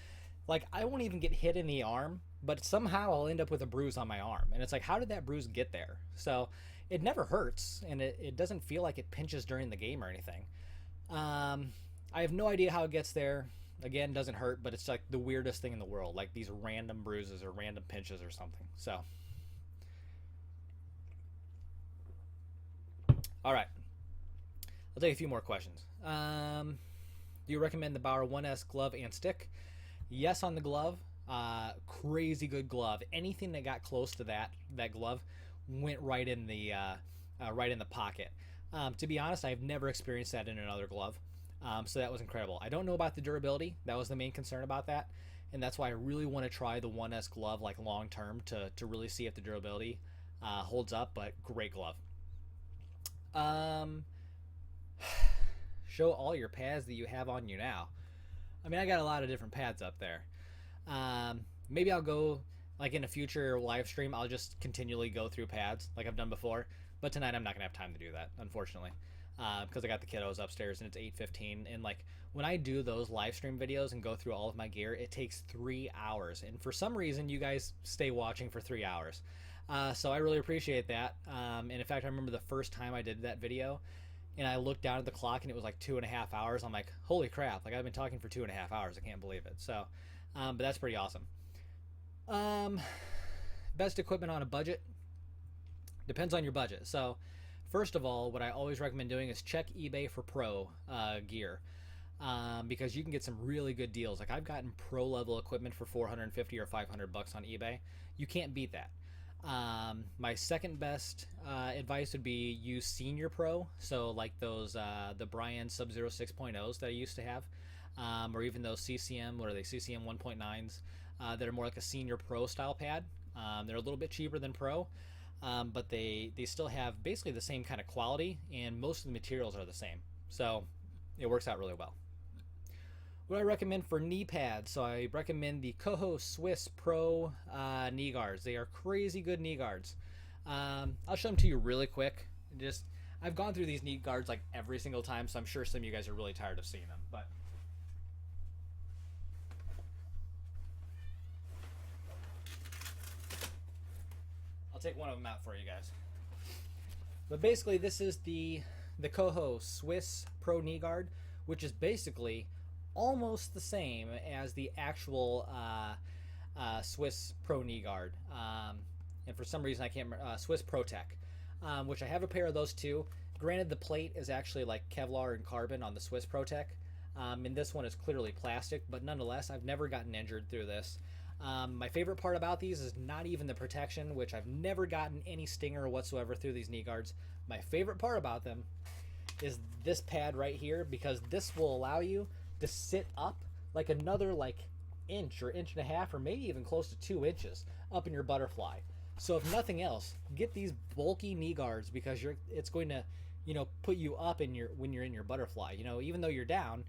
Like, I won't even get hit in the arm, but somehow I'll end up with a bruise on my arm. And it's like, how did that bruise get there? So it never hurts, and it doesn't feel like it pinches during the game or anything. I have no idea how it gets there. Again, doesn't hurt, but it's like the weirdest thing in the world. Like these random bruises or random pinches or something. So, all right. I'll take a few more questions. Do you recommend the Bauer 1S glove and stick? Yes on the glove. Crazy good glove. Anything that got close to that glove went right in the pocket. To be honest, I've never experienced that in another glove. So that was incredible. I don't know about the durability. That was the main concern about that. And that's why I really want to try the 1S glove like long term to really see if the durability holds up, but great glove. Show all your pads that you have on you now. I mean, I got a lot of different pads up there. Maybe I'll go, like in a future live stream, I'll just continually go through pads like I've done before. But tonight I'm not going to have time to do that, unfortunately. Because I got the kiddos upstairs and it's 8:15. And like when I do those live stream videos and go through all of my gear, it takes 3 hours. And for some reason, you guys stay watching for 3 hours. So I really appreciate that. And in fact, I remember the first time I did that video, and I looked down at the clock and it was like 2.5 hours. I'm like, holy crap, like I've been talking for 2.5 hours. I can't believe it. So, but that's pretty awesome. Best equipment on a budget? Depends on your budget. So first of all, what I always recommend doing is check eBay for pro gear. Because you can get some really good deals. Like I've gotten pro level equipment for $450 or $500 on eBay. You can't beat that. My second best advice would be use Senior Pro. So like those the Brian Sub-Zero 6.0s that I used to have, or even those CCM, what are they, CCM 1.9s that are more like a Senior Pro style pad. They're a little bit cheaper than Pro, but they still have basically the same kind of quality, and most of the materials are the same. So it works out really well. What I recommend for knee pads, so I recommend the Coho Swiss Pro knee guards. They are crazy good knee guards. I'll show them to you really quick. I've gone through these knee guards like every single time, so I'm sure some of you guys are really tired of seeing them. But I'll take one of them out for you guys. But basically, this is the Coho Swiss Pro knee guard, which is basically almost the same as the actual Swiss Pro knee guard. And for some reason I can't remember, Swiss Pro Tech, which I have a pair of those too. Granted, the plate is actually like Kevlar and carbon on the Swiss Pro Tech, and this one is clearly plastic, but nonetheless, I've never gotten injured through this. My favorite part about these is not even the protection, which I've never gotten any stinger whatsoever through these knee guards. My favorite part about them is this pad right here, because this will allow you to sit up like another inch or inch and a half, or maybe even close to 2 inches up in your butterfly. So if nothing else, get these bulky knee guards, because it's going to put you up when you're in your butterfly. Even though you're down,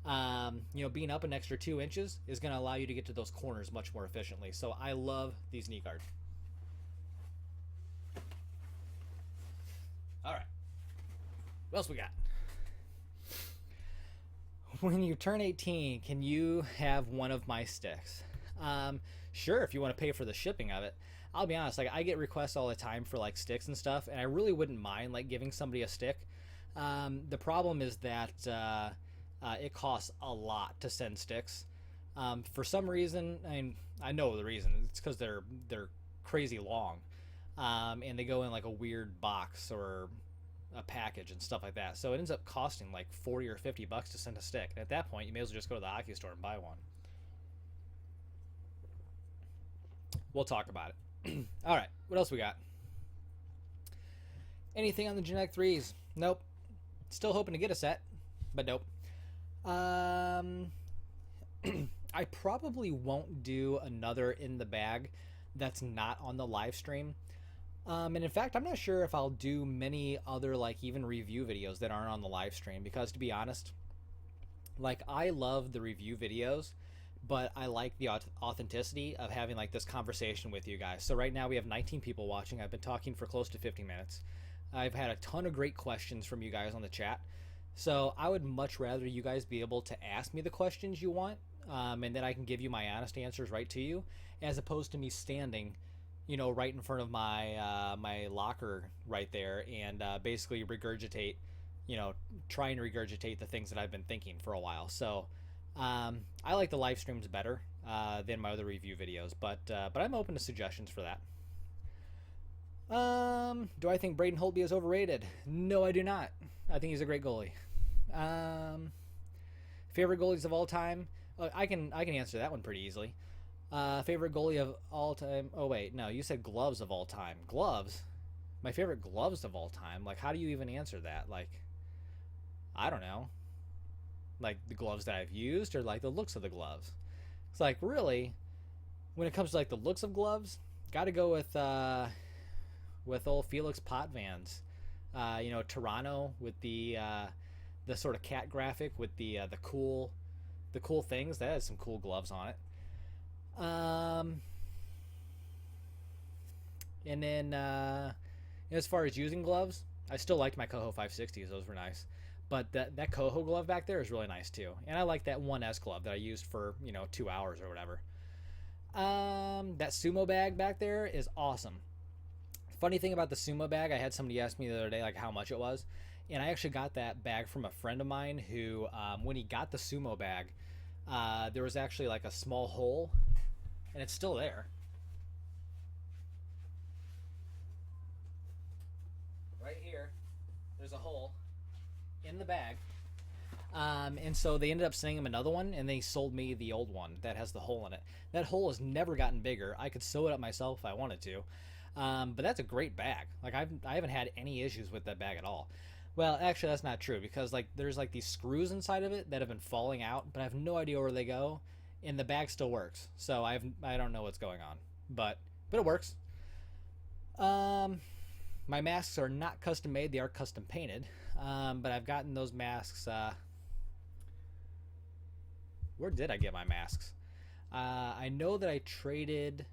being up an extra 2 inches is going to allow you to get to those corners much more efficiently. So I love these knee guards. All right, what else we got? When you turn 18, can you have one of my sticks? Sure, if you want to pay for the shipping of it. I'll be honest, I get requests all the time for sticks and stuff, and I really wouldn't mind giving somebody a stick. The problem is that it costs a lot to send sticks. For some reason, I know the reason. It's because they're crazy long, and they go in a weird box or a package and stuff like that. So it ends up costing $40 or $50 to send a stick. And at that point, you may as well just go to the hockey store and buy one. We'll talk about it. All right, what else we got? Anything on the Genetic 3s? Nope. Still hoping to get a set, but nope. I probably won't do another in the bag that's not on the live stream. And in fact, I'm not sure if I'll do many other even review videos that aren't on the live stream, because to be honest, I love the review videos, but I like the authenticity of having this conversation with you guys. So right now we have 19 people watching. I've been talking for close to 50 minutes. I've had a ton of great questions from you guys on the chat. So I would much rather you guys be able to ask me the questions you want, and then I can give you my honest answers right to you, as opposed to me standing right in front of my my locker right there and basically regurgitate, try and regurgitate the things that I've been thinking for a while. So I like the live streams better than my other review videos, but I'm open to suggestions for that. Do I think Braden Holtby is overrated? No, I do not. I think he's a great goalie. Favorite goalies of all time? I can answer that one pretty easily. Favorite goalie of all time? Oh wait, no, you said gloves of all time. Gloves? My favorite gloves of all time? How do you even answer that? I don't know. The gloves that I've used, or the looks of the gloves? It's really, when it comes to the looks of gloves, gotta go with old Felix Potvins. Toronto with the sort of cat graphic with the cool things. That has some cool gloves on it. And then as far as using gloves, I still liked my Coho 560s. Those were nice. But that Coho glove back there is really nice too. And I like that 1S glove that I used for 2 hours or whatever. That Sumo bag back there is awesome. Funny thing about the Sumo bag, I had somebody ask me the other day how much it was, and I actually got that bag from a friend of mine who, when he got the Sumo bag, there was actually a small hole, and it's still there. Right here, there's a hole in the bag, and so they ended up sending him another one, and they sold me the old one that has the hole in it. That hole has never gotten bigger. I could sew it up myself if I wanted to. But that's a great bag. Like I haven't had any issues with that bag at all. Well, actually, that's not true because like there's like these screws inside of it that have been falling out, but I have no idea where they go, and the bag still works. So I don't know what's going on, but it works. Um, my masks are not custom made; they are custom painted. But I've gotten those masks. Where did I get my masks? I know that I traded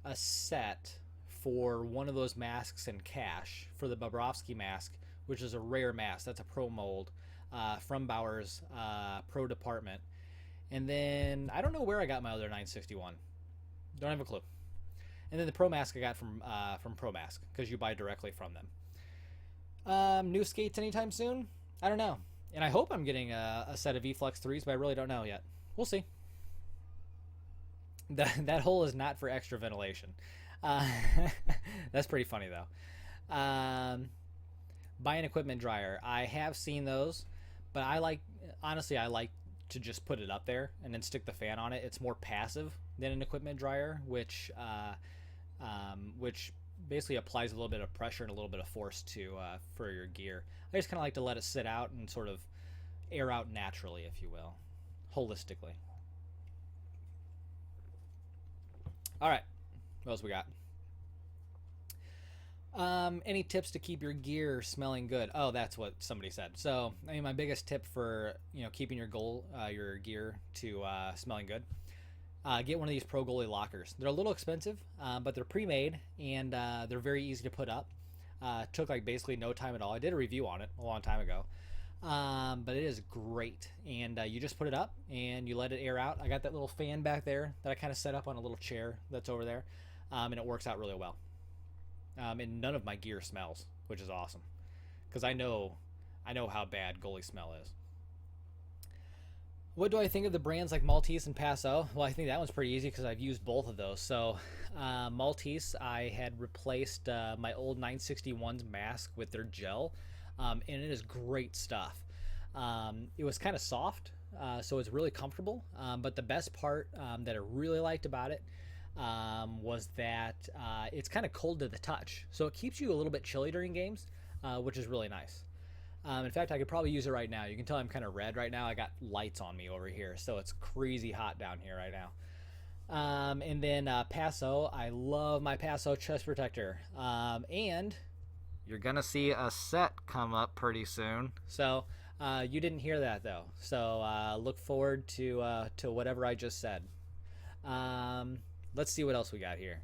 a set for one of those masks in cash for the Bobrovsky mask, which is a rare mask. That's a pro mold from Bauer's pro department. And then I don't know where I got my other 961. Don't have a clue. And then the pro mask I got from Pro Mask because you buy directly from them. New skates anytime soon? I don't know. And I hope I'm getting a set of E-Flux 3s, but I really don't know yet. We'll see. That hole is not for extra ventilation. That's pretty funny though. Buy an equipment dryer. I have seen those, but I like to just put it up there and then stick the fan on it. It's more passive than an equipment dryer, which basically applies a little bit of pressure and a little bit of force for your gear. I just kind of like to let it sit out and sort of air out naturally, if you will, holistically. All right, what else we got? Any tips to keep your gear smelling good? Oh, that's what somebody said. So, I mean, my biggest tip for keeping your gear to smelling good, get one of these Pro Goalie lockers. They're a little expensive, but they're pre-made and they're very easy to put up. Took like basically no time at all. I did a review on it a long time ago, but it is great. And you just put it up and you let it air out. I got that little fan back there that I kind of set up on a little chair that's over there, and it works out really well. And none of my gear smells, which is awesome, because I know how bad goalie smell is. What do I think of the brands like Maltese and Paso? Well, I think that one's pretty easy because I've used both of those. So Maltese, I had replaced my old 961's mask with their gel, and it is great stuff. It was kind of soft, so it's really comfortable. But the best part that I really liked about it was that it's kind of cold to the touch. So it keeps you a little bit chilly during games, which is really nice. In fact, I could probably use it right now. You can tell I'm kind of red right now. I got lights on me over here, so it's crazy hot down here right now. And then Paso, I love my Paso chest protector. And you're going to see a set come up pretty soon. So you didn't hear that, though. So look forward to whatever I just said. Let's see what else we got here.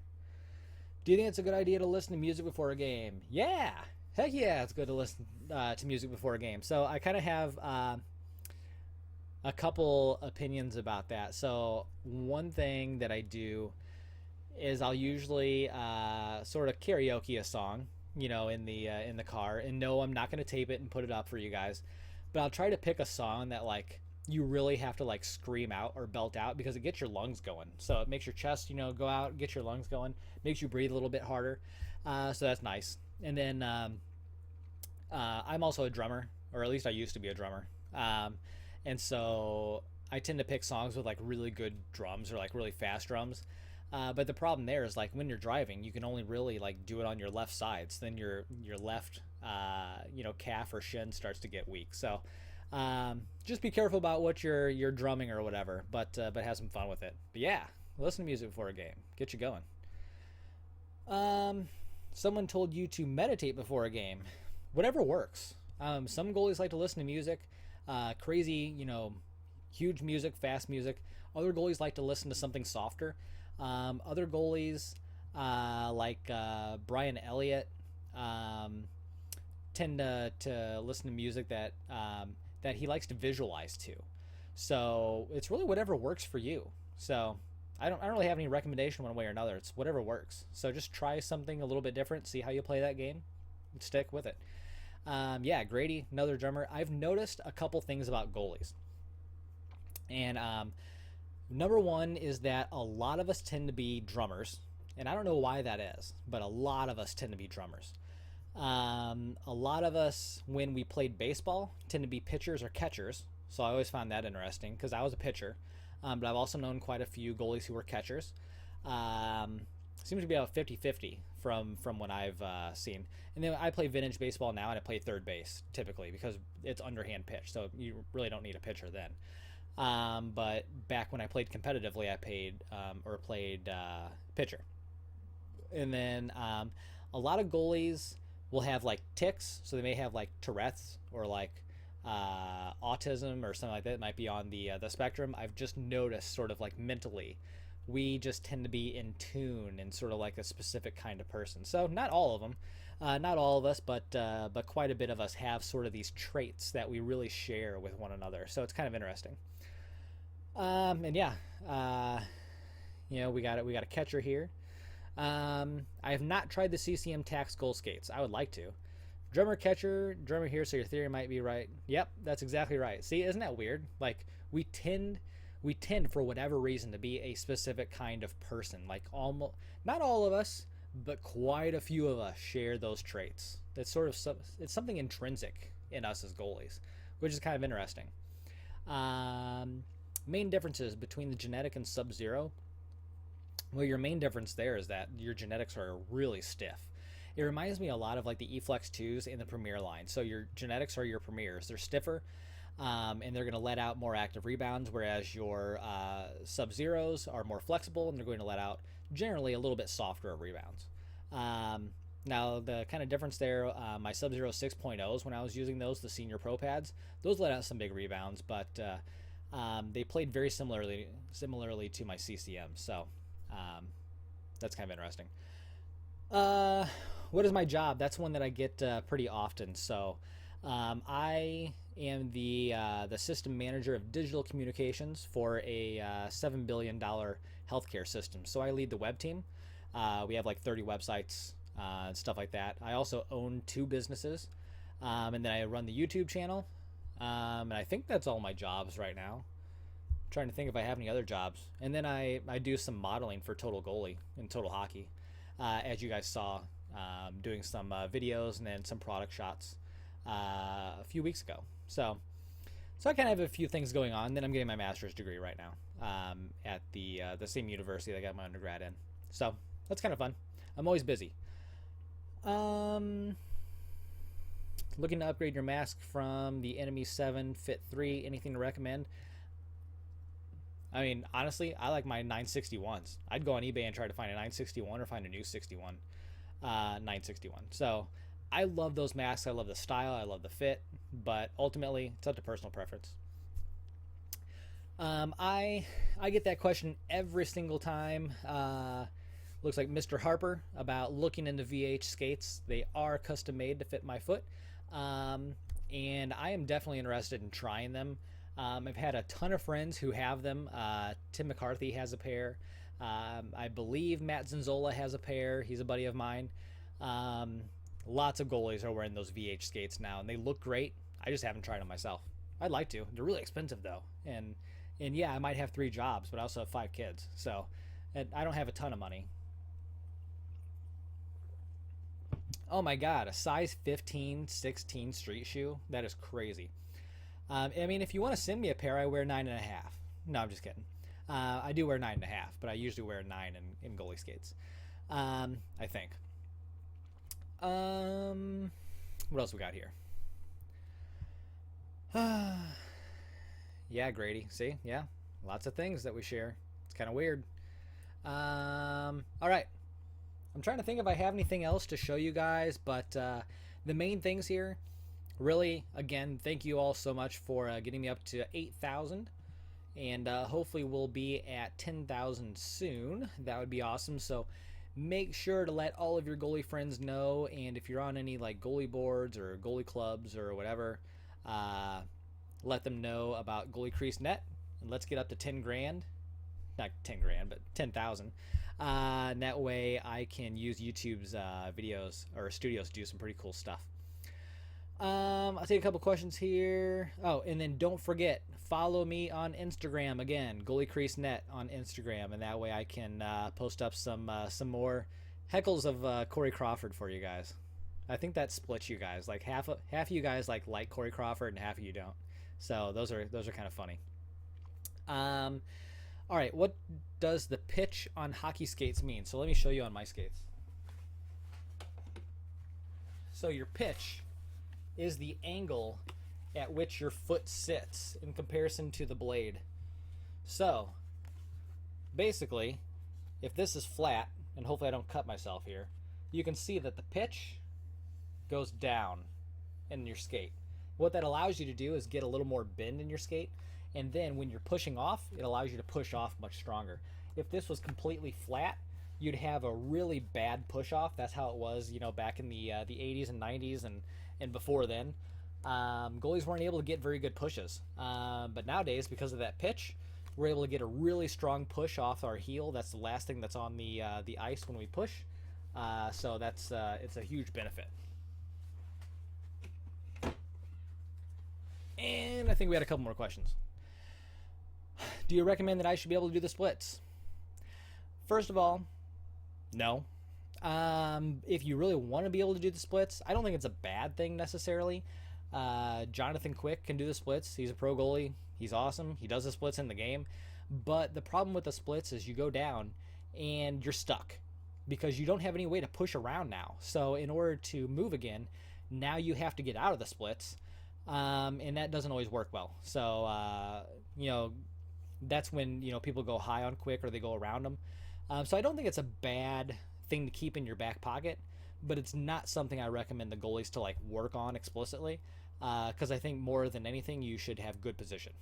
Do you think it's a good idea to listen to music before a game? Yeah! Heck yeah, it's good to listen to music before a game. So I kind of have a couple opinions about that. So one thing that I do is I'll usually sort of karaoke a song, in the car. And no, I'm not going to tape it and put it up for you guys. But I'll try to pick a song that like you really have to like scream out or belt out because it gets your lungs going. So it makes your chest, go out, get your lungs going, makes you breathe a little bit harder. So that's nice. And then I'm also a drummer, or at least I used to be a drummer. And so I tend to pick songs with like really good drums or like really fast drums. But the problem there is like when you're driving, you can only really like do it on your left side. So then your left, calf or shin starts to get weak. So just be careful about what you're drumming or whatever, but have some fun with it. But yeah, listen to music before a game. Get you going. Someone told you to meditate before a game. Whatever works. Some goalies like to listen to music, crazy, huge music, fast music. Other goalies like to listen to something softer. Other goalies, like Brian Elliott, tend to listen to music that he likes to visualize to. So it's really whatever works for you. So I don't really have any recommendation one way or another. It's whatever works. So just try something a little bit different, see how you play that game, and stick with it. Grady, another drummer. I've noticed a couple things about goalies. And number one is that a lot of us tend to be drummers. And I don't know why that is, but a lot of us tend to be drummers. A lot of us, when we played baseball, tend to be pitchers or catchers. So I always found that interesting because I was a pitcher. But I've also known quite a few goalies who were catchers. Seems to be about 50-50 from what I've seen. And then I play vintage baseball now, and I play third base typically because it's underhand pitch, so you really don't need a pitcher then. But back when I played competitively, I played pitcher. And then a lot of goalies will have like tics, so they may have like Tourette's or like autism or something like that. It might be on the spectrum. I've just noticed sort of like mentally, we just tend to be in tune and sort of like a specific kind of person. So not all of them, not all of us, but quite a bit of us have sort of these traits that we really share with one another. So it's kind of interesting. And yeah, we got a catcher here. I have not tried the CCM Tax Goal Skates. I would like to. Drummer, catcher, drummer here, so your theory might be right. Yep, that's exactly right. See, isn't that weird? Like, we tend for whatever reason to be a specific kind of person. Like, almost, not all of us, but quite a few of us share those traits. That's sort of it's something intrinsic in us as goalies, which is kind of interesting. Main differences between the genetic and Sub-Zero. Well, your main difference there is that your genetics are really stiff. It reminds me a lot of like the E-Flex 2s in the Premier line. So your genetics are your Premiers. They're stiffer, and they're going to let out more active rebounds, whereas your Sub-Zeros are more flexible, and they're going to let out generally a little bit softer rebounds. Now, the kind of difference there, my Sub-Zero 6.0s, when I was using those, the Senior Pro pads, those let out some big rebounds, but they played very similarly to my CCM. So that's kind of interesting. What is my job? That's one that I get pretty often. So I am the system manager of digital communications for a $7 billion healthcare system. So I lead the web team. We have like 30 websites and stuff like that. I also own 2 businesses, and then I run the YouTube channel. And I think that's all my jobs right now. I'm trying to think if I have any other jobs. And then I do some modeling for Total Goalie and Total Hockey. As you guys saw, doing some videos and then some product shots a few weeks ago. So I kind of have a few things going on. Then I'm getting my master's degree right now at the same university that I got my undergrad in. So that's kind of fun. I'm always busy. Looking to upgrade your mask from the Enemy 7 Fit 3. Anything to recommend? I mean, honestly, I like my 961s. I'd go on eBay and try to find a 961 or find a new 61, 961. So I love those masks. I love the style. I love the fit. But ultimately, it's up to personal preference. I get that question every single time. Looks like Mr. Harper about looking into VH skates. They are custom made to fit my foot. And I am definitely interested in trying them. I've had a ton of friends who have them. Tim McCarthy has a pair. I believe Matt Zanzola has a pair. He's a buddy of mine. Lots of goalies are wearing those VH skates now, and they look great. I just haven't tried them myself. I'd like to. They're really expensive, though. And yeah, I might have 3 jobs, but I also have 5 kids. So I don't have a ton of money. Oh my God, a size 15, 16 street shoe? That is crazy. I mean, if you want to send me a pair, I wear 9.5. No, I'm just kidding. I do wear 9.5, but I usually wear 9 in goalie skates. I think. What else we got here? Yeah, Grady. See? Yeah. Lots of things that we share. It's kind of weird. All right. I'm trying to think if I have anything else to show you guys, but the main things here, really, again, thank you all so much for getting me up to 8,000, and hopefully we'll be at 10,000 soon. That would be awesome. So make sure to let all of your goalie friends know, and if you're on any like goalie boards or goalie clubs or whatever, let them know about goaliecreasenet, and let's get up to 10 grand. Not 10 grand, but 10,000. And that way I can use YouTube's videos or studios to do some pretty cool stuff. I'll take a couple questions here. Oh, and then don't forget, follow me on Instagram again, goaliecreasenet on Instagram, and that way I can post up some more heckles of Corey Crawford for you guys. I think that splits you guys. Like half of you guys like Corey Crawford, and half of you don't. So those are kind of funny. All right, what does the pitch on hockey skates mean? So let me show you on my skates. So your pitch is the angle at which your foot sits in comparison to the blade. So basically, if this is flat, and hopefully I don't cut myself here, you can see that the pitch goes down in your skate. What that allows you to do is get a little more bend in your skate, and then when you're pushing off, it allows you to push off much stronger. If this was completely flat, you'd have a really bad push off. That's how it was, you know, back in the 80s and 90s and before then. Goalies weren't able to get very good pushes, but nowadays, because of that pitch, we're able to get a really strong push off our heel. That's the last thing that's on the ice when we push. So that's it's a huge benefit. And I think we had a couple more questions. Do you recommend that I should be able to do the splits? First of all, no. If you really want to be able to do the splits, I don't think it's a bad thing necessarily. Jonathan Quick can do the splits. He's a pro goalie. He's awesome. He does the splits in the game. But the problem with the splits is you go down and you're stuck because you don't have any way to push around now. So in order to move again, now you have to get out of the splits. And that doesn't always work well. So, you know, that's when, you know, people go high on Quick or they go around them. So I don't think it's a bad thing to keep in your back pocket, but it's not something I recommend the goalies to like work on explicitly, because I think more than anything you should have good position.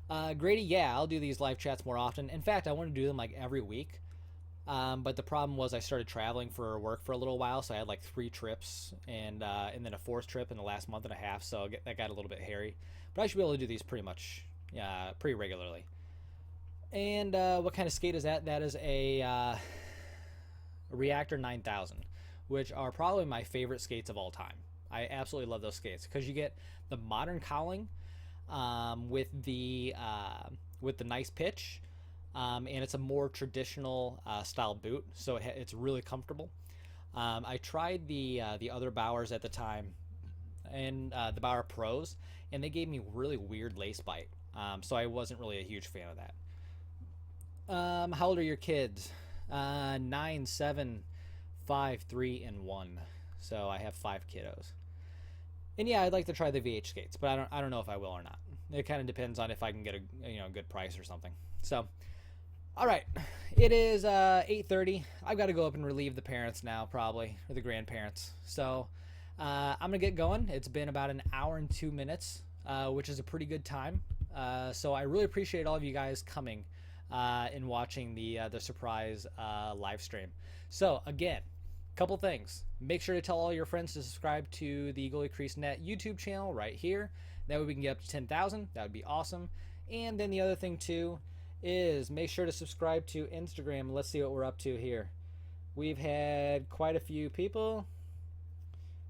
Grady, yeah, I'll do these live chats more often. In fact, I want to do them like every week, but the problem was I started traveling for work for a little while, so I had like 3 trips and then a 4th trip in the last month and a half, so that got a little bit hairy. But I should be able to do these pretty regularly. And what kind of skate is that? That is a Reactor 9000, which are probably my favorite skates of all time. I absolutely love those skates because you get the modern cowling with the nice pitch, and it's a more traditional style boot, so it's really comfortable. I tried the other Bauers at the time, and the Bauer Pros, and they gave me really weird lace bite, so I wasn't really a huge fan of that. How old are your kids? 9, 7, 5, 3, and 1. So I have 5 kiddos. And yeah, I'd like to try the VH skates, but I don't know if I will or not. It kind of depends on if I can get a good price or something. So, all right, it is 8:30. I've got to go up and relieve the parents now, probably, or the grandparents. So I'm gonna get going. It's been about an hour and 2 minutes, which is a pretty good time. So I really appreciate all of you guys coming and watching the surprise live stream. So again, couple things. Make sure to tell all your friends to subscribe to the goaliecreasenet YouTube channel right here. That way we can get up to 10,000. That would be awesome. And then the other thing too is make sure to subscribe to Instagram. Let's see what we're up to here. We've had quite a few people.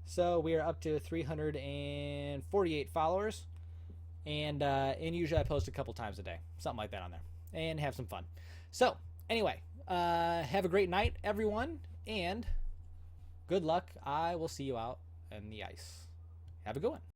So we are up to 348 followers. And usually I post a couple times a day. Something like that on there. And have some fun. So anyway, have a great night, everyone. And good luck. I will see you out on the ice. Have a good one.